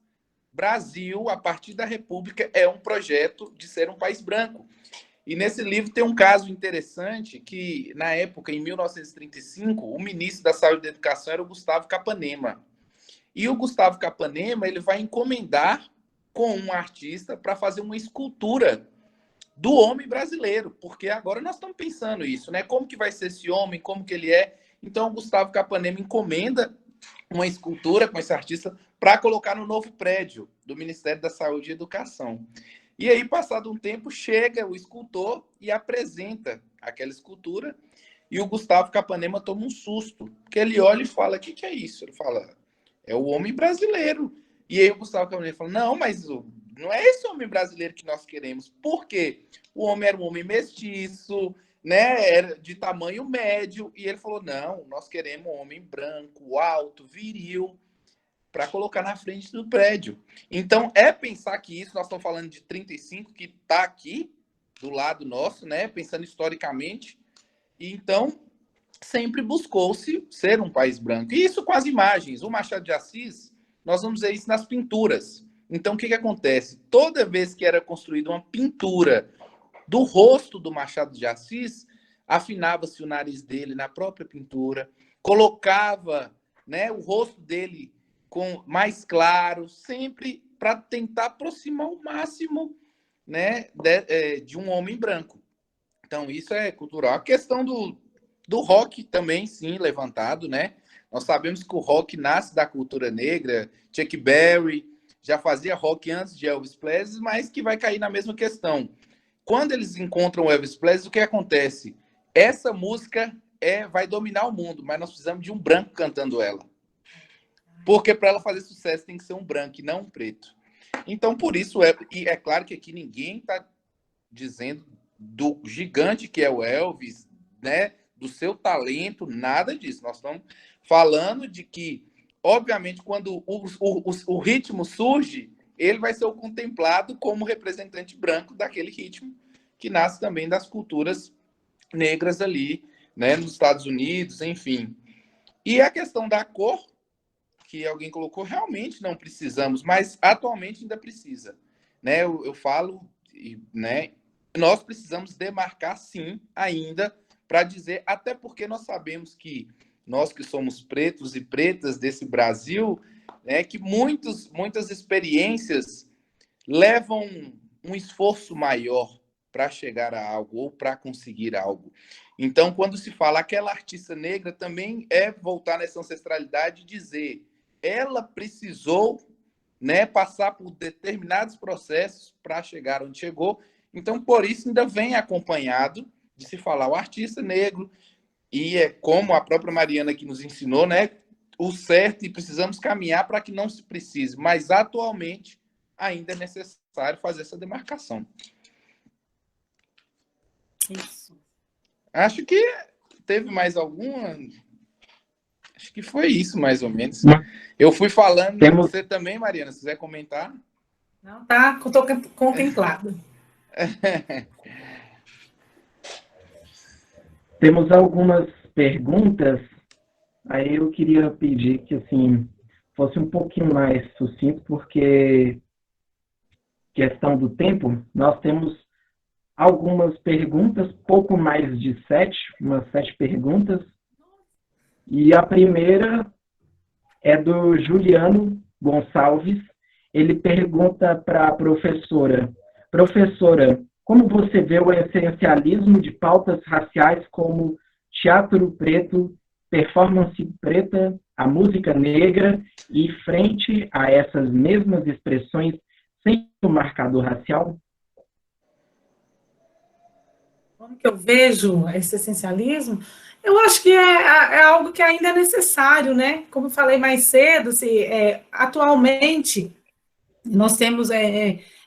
Brasil, a partir da República, é um projeto de ser um país branco. E nesse livro tem um caso interessante que, na época, em 1935, o ministro da Saúde e da Educação era o Gustavo Capanema. E o Gustavo Capanema ele vai encomendar com um artista para fazer uma escultura do homem brasileiro, porque agora nós estamos pensando isso, né? Como que vai ser esse homem, como que ele é. Então, o Gustavo Capanema encomenda uma escultura com esse artista para colocar no novo prédio do Ministério da Saúde e Educação. E aí, passado um tempo, chega o escultor e apresenta aquela escultura e o Gustavo Capanema toma um susto, porque ele olha e fala, o que é isso? Ele fala, é o homem brasileiro. E aí o Gustavo Capanema fala, não, mas não é esse homem brasileiro que nós queremos. Por quê? O homem era um homem mestiço, né? Era de tamanho médio. E ele falou, não, nós queremos um homem branco, alto, viril, para colocar na frente do prédio. Então, é pensar que isso, nós estamos falando de 35, que está aqui, do lado nosso, né? Pensando historicamente. E então, sempre buscou-se ser um país branco. E isso com as imagens. O Machado de Assis, nós vamos ver isso nas pinturas. Então, o que acontece? Toda vez que era construída uma pintura do rosto do Machado de Assis, afinava-se o nariz dele na própria pintura, colocava, né, o rosto dele com mais claro, sempre para tentar aproximar o máximo, né, de um homem branco. Então, isso é cultural. A questão do rock também, sim, levantado, né? Nós sabemos que o rock nasce da cultura negra. Chuck Berry já fazia rock antes de Elvis Presley, mas que vai cair na mesma questão. Quando eles encontram o Elvis Presley, o que acontece? Essa música vai dominar o mundo, mas nós precisamos de um branco cantando ela. Porque para ela fazer sucesso tem que ser um branco e não um preto. Então, por isso, e é claro que aqui ninguém está dizendo do gigante que é o Elvis, né? Do seu talento, nada disso. Nós estamos falando de que, obviamente, quando o ritmo surge, ele vai ser contemplado como representante branco daquele ritmo que nasce também das culturas negras ali, né, nos Estados Unidos, enfim. E a questão da cor, que alguém colocou, realmente não precisamos, mas atualmente ainda precisa. Né? Eu falo, né, nós precisamos demarcar, sim, ainda, para dizer, até porque nós sabemos que nós que somos pretos e pretas desse Brasil, né, que muitas experiências levam um esforço maior para chegar a algo ou para conseguir algo. Então, quando se fala aquela artista negra, também é voltar nessa ancestralidade e dizer, ela precisou, né, passar por determinados processos para chegar onde chegou. Então, por isso, ainda vem acompanhado de se falar o artista negro, e é como a própria Mariana que nos ensinou, né, o certo, e precisamos caminhar para que não se precise, mas atualmente ainda é necessário fazer essa demarcação. Isso. Acho que teve mais alguma... Acho que foi isso, mais ou menos. Eu fui falando, você também, Mariana, se quiser comentar. Não, tá, estou contemplado. Temos algumas perguntas, aí eu queria pedir que, assim, fosse um pouquinho mais sucinto, porque questão do tempo, nós temos algumas perguntas, pouco mais de 7 perguntas, e a primeira é do Juliano Gonçalves. Ele pergunta para a professora, como você vê o essencialismo de pautas raciais como teatro preto, performance preta, a música negra, e frente a essas mesmas expressões sem o marcador racial? Como que eu vejo esse essencialismo? Eu acho que é algo que ainda é necessário, né? Como eu falei mais cedo, assim, atualmente, nós temos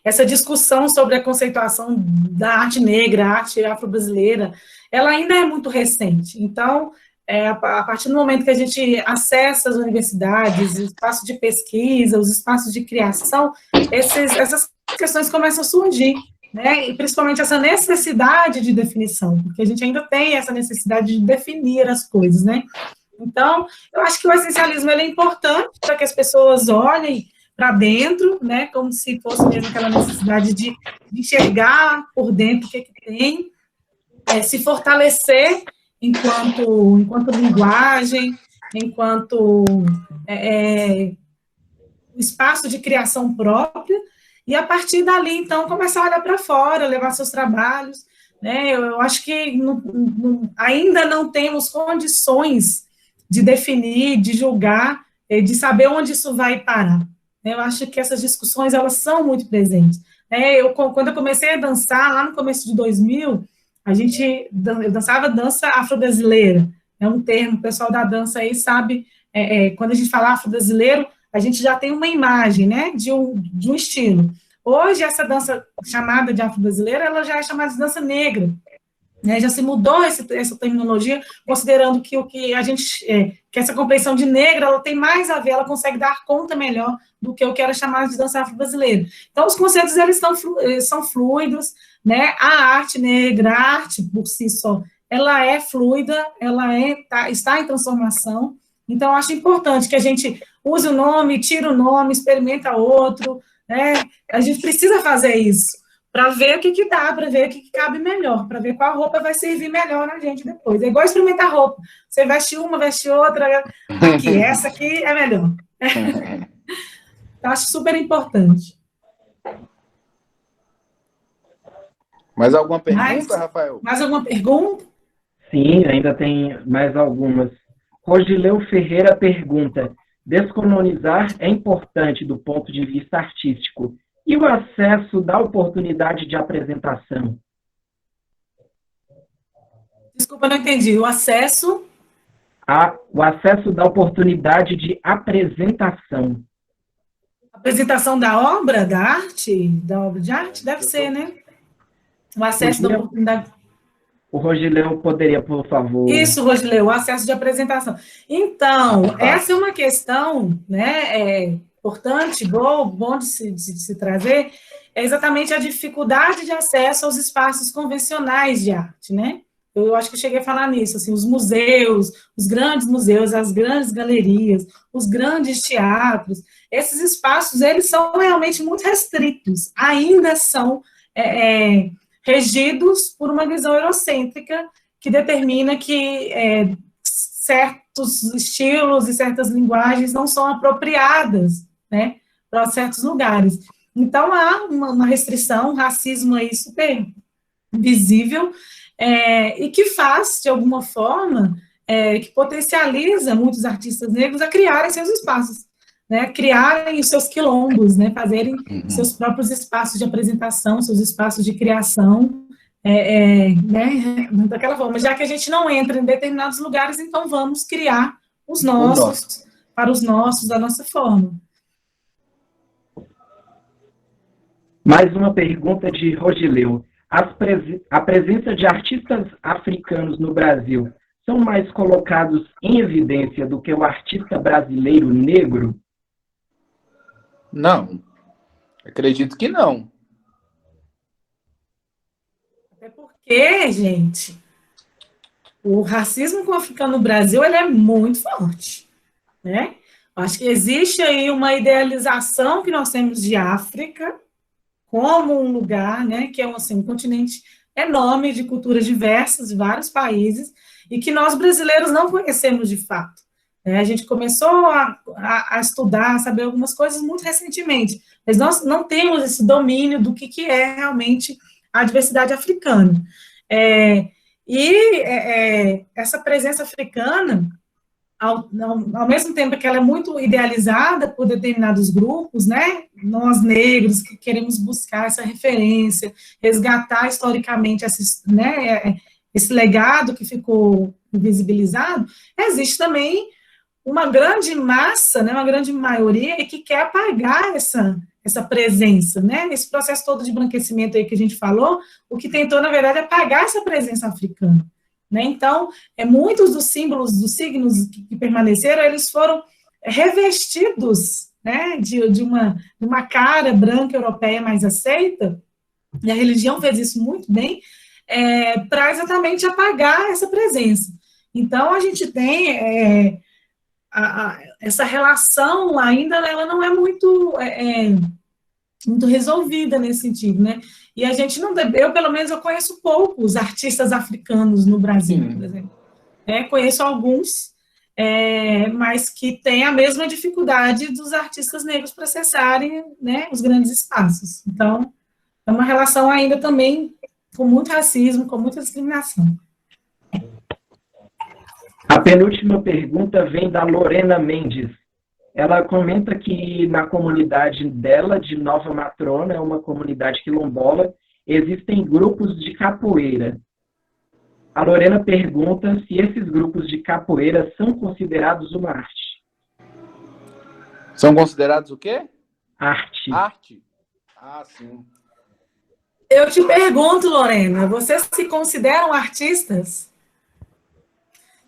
essa discussão sobre a conceituação da arte negra, a arte afro-brasileira, ela ainda é muito recente. Então, a partir do momento que a gente acessa as universidades, os espaços de pesquisa, os espaços de criação, essas questões começam a surgir, né? E principalmente essa necessidade de definição, porque a gente ainda tem essa necessidade de definir as coisas, né? Então, eu acho que o essencialismo ele é importante para que as pessoas olhem para dentro, né, como se fosse mesmo aquela necessidade de enxergar por dentro o que tem, se fortalecer enquanto linguagem, enquanto espaço de criação própria, e a partir dali, então, começar a olhar para fora, levar seus trabalhos, né, eu acho que ainda não temos condições de definir, de julgar, de saber onde isso vai parar. Eu acho que essas discussões, elas são muito presentes. Quando eu comecei a dançar, lá no começo de 2000, eu dançava dança afro-brasileira, é um termo, o pessoal da dança aí sabe, quando a gente fala afro-brasileiro, a gente já tem uma imagem, né, de um estilo. Hoje, essa dança chamada de afro-brasileira, ela já é chamada de dança negra, né, já se mudou essa terminologia, considerando que que essa compreensão de negra, ela tem mais a ver, ela consegue dar conta melhor do que o que era chamado de dança afro-brasileira. Então, os conceitos, eles são fluidos, né, a arte negra, a arte por si só, ela é fluida, ela está em transformação, então, eu acho importante que a gente use o nome, tira o nome, experimenta outro, né, a gente precisa fazer isso, para ver o que dá, para ver o que cabe melhor, para ver qual roupa vai servir melhor na gente depois. É igual experimentar roupa. Você veste uma, veste outra, essa aqui é melhor. Eu acho super importante. Mais alguma pergunta, Rafael? Mais alguma pergunta? Sim, ainda tem mais algumas. Rosileu Ferreira pergunta: descolonizar é importante do ponto de vista artístico, e o acesso da oportunidade de apresentação? Desculpa, não entendi. O acesso? O acesso da oportunidade de apresentação. Apresentação da obra, da arte? Da obra de arte? Deve ser, né? O acesso da oportunidade. O Rosileu poderia, por favor... Isso, Rosileu, o acesso de apresentação. Então, essa é uma questão, né, importante, bom de se trazer, é exatamente a dificuldade de acesso aos espaços convencionais de arte, né? Eu acho que eu cheguei a falar nisso, assim, os museus, os grandes museus, as grandes galerias, os grandes teatros, esses espaços, eles são realmente muito restritos, ainda são regidos por uma visão eurocêntrica que determina que certos estilos e certas linguagens não são apropriadas, né, para certos lugares. Então, há uma restrição, um racismo aí super visível, e que faz, de alguma forma, que potencializa muitos artistas negros a criarem seus espaços, né, criarem os seus quilombos, né, fazerem seus próprios espaços de apresentação, seus espaços de criação, né, daquela forma. Já que a gente não entra em determinados lugares, então vamos criar os nossos, para os nossos, da nossa forma. Mais uma pergunta de Rosileu. A presença de artistas africanos no Brasil são mais colocados em evidência do que o artista brasileiro negro? Não, acredito que não. Até porque, gente, o racismo com o africano no Brasil, ele é muito forte, né? Acho que existe aí uma idealização que nós temos de África como um lugar, né, que é um continente enorme de culturas diversas, de vários países, e que nós brasileiros não conhecemos de fato. A gente começou a estudar, a saber algumas coisas muito recentemente, mas nós não temos esse domínio do que é realmente a diversidade africana. Essa presença africana, ao mesmo tempo que ela é muito idealizada por determinados grupos, né, nós negros que queremos buscar essa referência, resgatar historicamente esse legado que ficou invisibilizado, existe também uma grande massa, né, uma grande maioria que quer apagar essa presença, né, esse processo todo de branquecimento aí que a gente falou, o que tentou, na verdade, apagar essa presença africana. Né? Então, muitos dos símbolos, dos signos que permaneceram, eles foram revestidos, né, de uma cara branca europeia mais aceita, e a religião fez isso muito bem, para exatamente apagar essa presença. Então, a gente tem essa relação ainda, ela não é muito resolvida nesse sentido, né? E a gente não, eu pelo menos eu conheço poucos artistas africanos no Brasil, por exemplo. Conheço alguns, mas que têm a mesma dificuldade dos artistas negros para acessarem, né, os grandes espaços. Então, é uma relação ainda também com muito racismo, com muita discriminação. A penúltima pergunta vem da Lorena Mendes. Ela comenta que na comunidade dela, de Nova Matrona, é uma comunidade quilombola, existem grupos de capoeira. A Lorena pergunta se esses grupos de capoeira são considerados uma arte. São considerados o quê? Arte. Arte? Ah, sim. Eu te pergunto, Lorena, vocês se consideram artistas?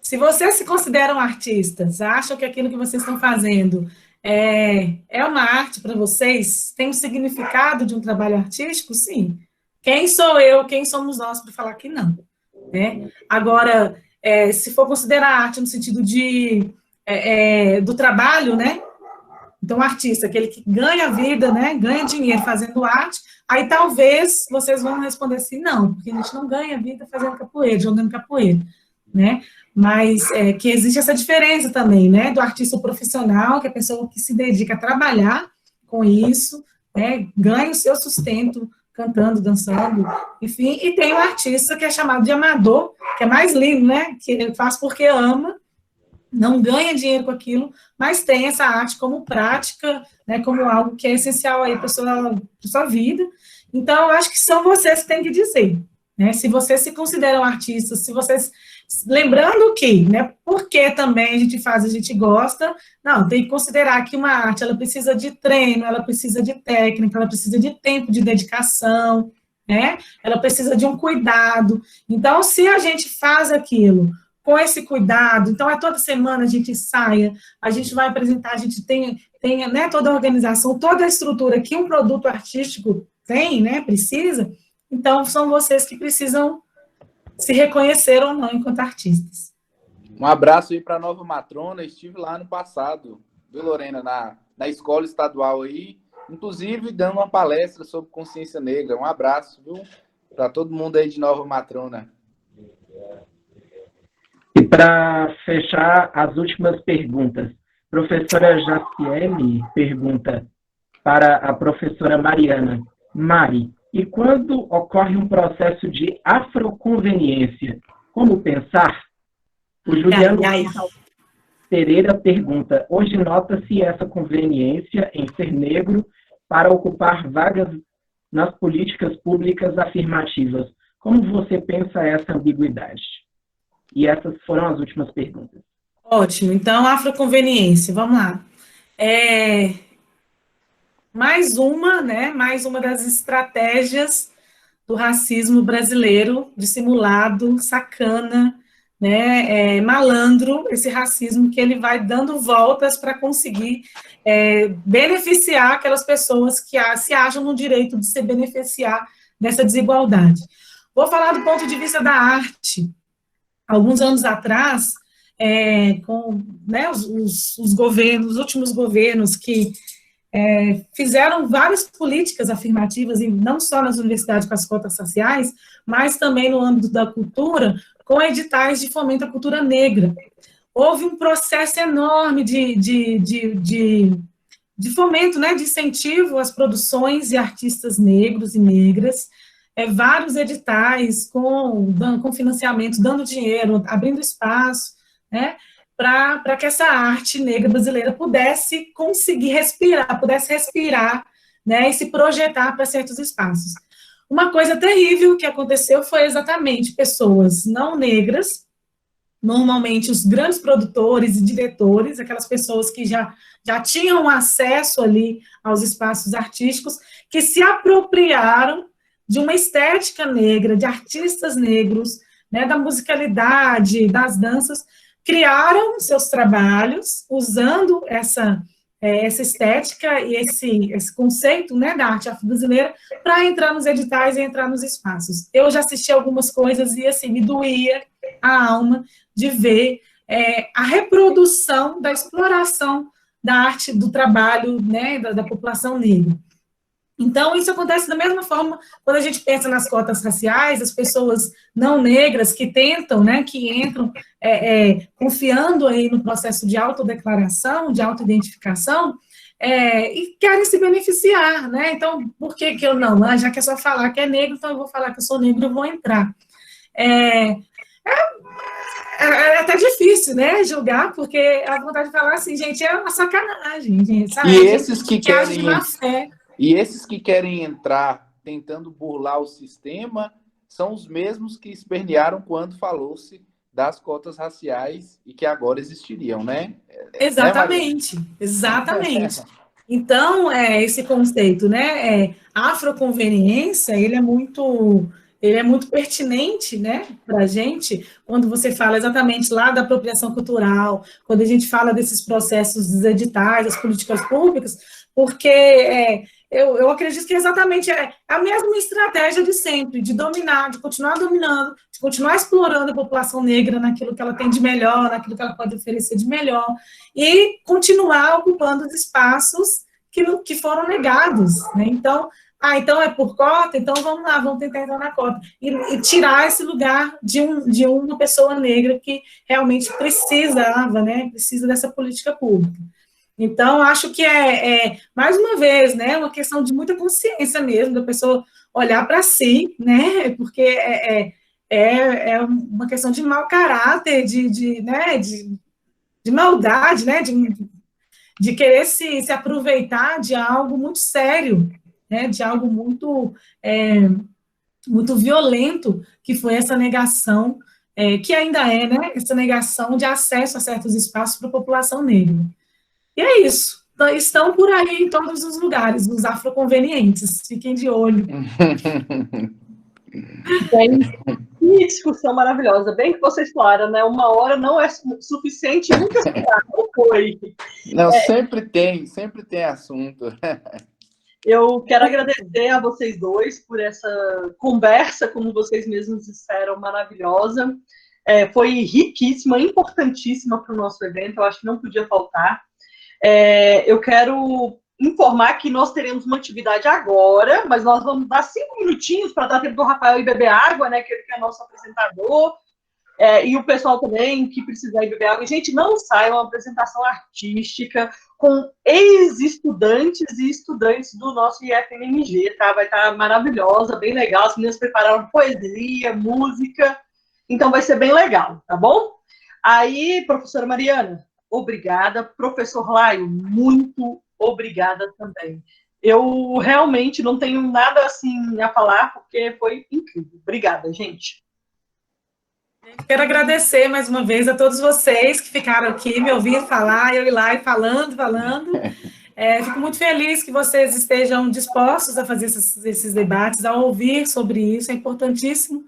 Se vocês se consideram artistas, acham que aquilo que vocês estão fazendo é uma arte para vocês? Tem um significado de um trabalho artístico? Sim. Quem sou eu, quem somos nós para falar que não? Né? Agora, se for considerar arte no sentido do trabalho, né? Então, o artista, aquele que ganha vida, né? Ganha dinheiro fazendo arte, aí talvez vocês vão responder assim, não, porque a gente não ganha vida fazendo capoeira, jogando capoeira, né? Mas que existe essa diferença também, né, do artista profissional, que é a pessoa que se dedica a trabalhar com isso, né, ganha o seu sustento cantando, dançando, enfim, e tem o artista que é chamado de amador, que é mais lindo, né, que ele faz porque ama, não ganha dinheiro com aquilo, mas tem essa arte como prática, né, como algo que é essencial aí para a sua vida. Então, eu acho que são vocês que têm que dizer, né, se vocês se consideram artistas, se vocês... Lembrando que, né, porque também a gente gosta, não, tem que considerar que uma arte, ela precisa de treino, ela precisa de técnica, ela precisa de tempo de dedicação, né, ela precisa de um cuidado. Então, se a gente faz aquilo com esse cuidado, então toda semana a gente ensaia, a gente vai apresentar, a gente tem né, toda a organização, toda a estrutura que um produto artístico tem, né, precisa, então são vocês que precisam se reconhecer ou não enquanto artistas. Um abraço aí para Nova Matrona, estive lá no passado, viu, Lorena, na escola estadual aí, inclusive dando uma palestra sobre consciência negra. Um abraço, viu, para todo mundo aí de Nova Matrona. E para fechar as últimas perguntas, professora Jaciele pergunta para a professora Mariana. Mari, e quando ocorre um processo de afroconveniência, como pensar? O Juliano Pereira pergunta, hoje nota-se essa conveniência em ser negro para ocupar vagas nas políticas públicas afirmativas. Como você pensa essa ambiguidade? E essas foram as últimas perguntas. Ótimo, então afroconveniência, vamos lá. Mais uma das estratégias do racismo brasileiro, dissimulado, sacana, né, malandro, esse racismo que ele vai dando voltas para conseguir beneficiar aquelas pessoas que se acham no direito de se beneficiar dessa desigualdade. Vou falar do ponto de vista da arte. Alguns anos atrás, com né, os governos, os últimos governos que fizeram várias políticas afirmativas, e não só nas universidades com as cotas raciais, mas também no âmbito da cultura, com editais de fomento à cultura negra. Houve um processo enorme de fomento, né, de incentivo às produções de artistas negros e negras, vários editais com financiamento, dando dinheiro, abrindo espaço, né, para que essa arte negra brasileira pudesse conseguir respirar, né, e se projetar para certos espaços. Uma coisa terrível que aconteceu foi exatamente pessoas não negras, normalmente os grandes produtores e diretores, aquelas pessoas que já tinham acesso ali aos espaços artísticos, que se apropriaram de uma estética negra, de artistas negros, né, da musicalidade, das danças, criaram seus trabalhos usando essa estética e esse conceito, né, da arte afro-brasileira para entrar nos editais e entrar nos espaços. Eu já assisti algumas coisas e, assim, me doía a alma de ver a reprodução da exploração da arte, do trabalho, né, da população negra. Então, isso acontece da mesma forma quando a gente pensa nas cotas raciais, as pessoas não negras que tentam, né, que entram confiando aí no processo de autodeclaração, de autoidentificação, e querem se beneficiar, né? Então, por que eu não? Ah, já que é só falar que é negro, então eu vou falar que eu sou negro e vou entrar. É até difícil, né, julgar, porque a vontade de falar assim, gente, é uma sacanagem, gente, sabe? E esses que querem... de má fé. E esses que querem entrar tentando burlar o sistema são os mesmos que espernearam quando falou-se das cotas raciais e que agora existiriam, né? Exatamente, exatamente. Então, esse conceito, né, afroconveniência, ele é muito pertinente, né, para a gente, quando você fala exatamente lá da apropriação cultural, quando a gente fala desses processos dos editais, das políticas públicas, porque eu acredito que exatamente é a mesma estratégia de sempre, de dominar, de continuar dominando, de continuar explorando a população negra naquilo que ela tem de melhor, naquilo que ela pode oferecer de melhor, e continuar ocupando os espaços que foram negados, né? Então, então é por cota, então vamos lá, vamos tentar entrar na cota, e tirar esse lugar de uma pessoa negra que realmente precisava, né, precisa dessa política pública. Então, acho que mais uma vez, né, uma questão de muita consciência mesmo, da pessoa olhar para si, né, porque é uma questão de mau caráter, de maldade, né, de querer se aproveitar de algo muito sério, né, de algo muito, muito violento, que foi essa negação, que ainda né, essa negação de acesso a certos espaços para a população negra. E é isso. Estão por aí em todos os lugares, os afroconvenientes. Fiquem de olho. Bem, que discussão maravilhosa. Bem que vocês falaram, né? 1 hora não é suficiente, nunca será, não foi. Não, sempre tem assunto. Eu quero agradecer a vocês dois por essa conversa, como vocês mesmos disseram, maravilhosa. Foi riquíssima, importantíssima para o nosso evento, eu acho que não podia faltar. Eu quero informar que nós teremos uma atividade agora, mas nós vamos dar 5 minutinhos para dar tempo do Rafael ir beber água, né, que ele é nosso apresentador, e o pessoal também que precisar ir beber água. Gente, não saia, uma apresentação artística com ex-estudantes e estudantes do nosso IFMMG, tá? Vai estar maravilhosa, bem legal, as meninas prepararam poesia, música, então vai ser bem legal, tá bom? Aí, professora Mariana, obrigada. Professor Laio, muito obrigada também. Eu realmente não tenho nada assim a falar, porque foi incrível. Obrigada, gente. Quero agradecer mais uma vez a todos vocês que ficaram aqui, me ouvindo falar, eu ir lá e falando. Fico muito feliz que vocês estejam dispostos a fazer esses debates, a ouvir sobre isso, é importantíssimo.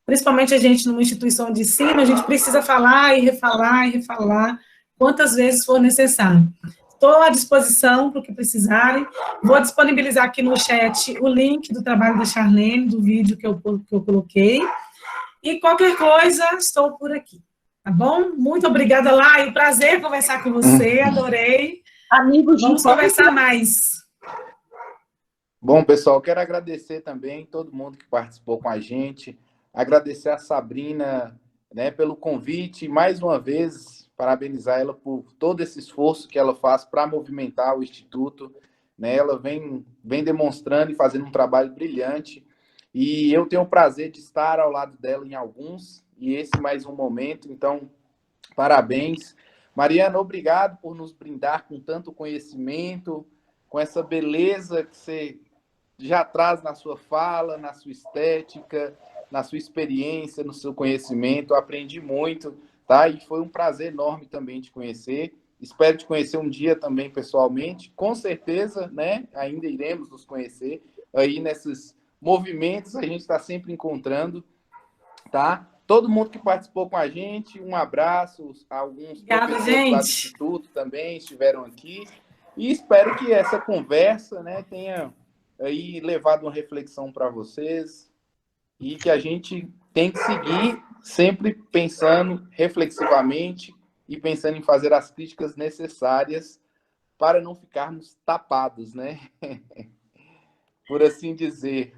Principalmente a gente numa instituição de ensino, a gente precisa falar e refalar, quantas vezes for necessário. Estou à disposição para o que precisarem. Vou disponibilizar aqui no chat o link do trabalho da Charlene, do vídeo que eu coloquei. E qualquer coisa, estou por aqui. Tá bom? Muito obrigada, Lai. Prazer conversar com você, adorei. Amigos, vamos conversar mais. Bom, pessoal, quero agradecer também todo mundo que participou com a gente. Agradecer a Sabrina, né, pelo convite. Mais uma vez, parabenizar ela por todo esse esforço que ela faz para movimentar o Instituto, né? Ela vem demonstrando e fazendo um trabalho brilhante, e eu tenho o prazer de estar ao lado dela em alguns, e esse mais um momento. Então, Parabéns. Mariana, obrigado por nos brindar com tanto conhecimento, com essa beleza que você já traz na sua fala, na sua estética, na sua experiência, no seu conhecimento. Eu aprendi muito, tá? E foi um prazer enorme também te conhecer. Espero te conhecer um dia também pessoalmente. Com certeza, né? Ainda iremos nos conhecer. Aí nesses movimentos a gente está sempre encontrando, tá? Todo mundo que participou com a gente, um abraço. Alguns professores lá do Instituto também estiveram aqui. E espero que essa conversa, né, tenha aí levado uma reflexão para vocês e que a gente tem que seguir sempre pensando reflexivamente e pensando em fazer as críticas necessárias para não ficarmos tapados, né? Por assim dizer.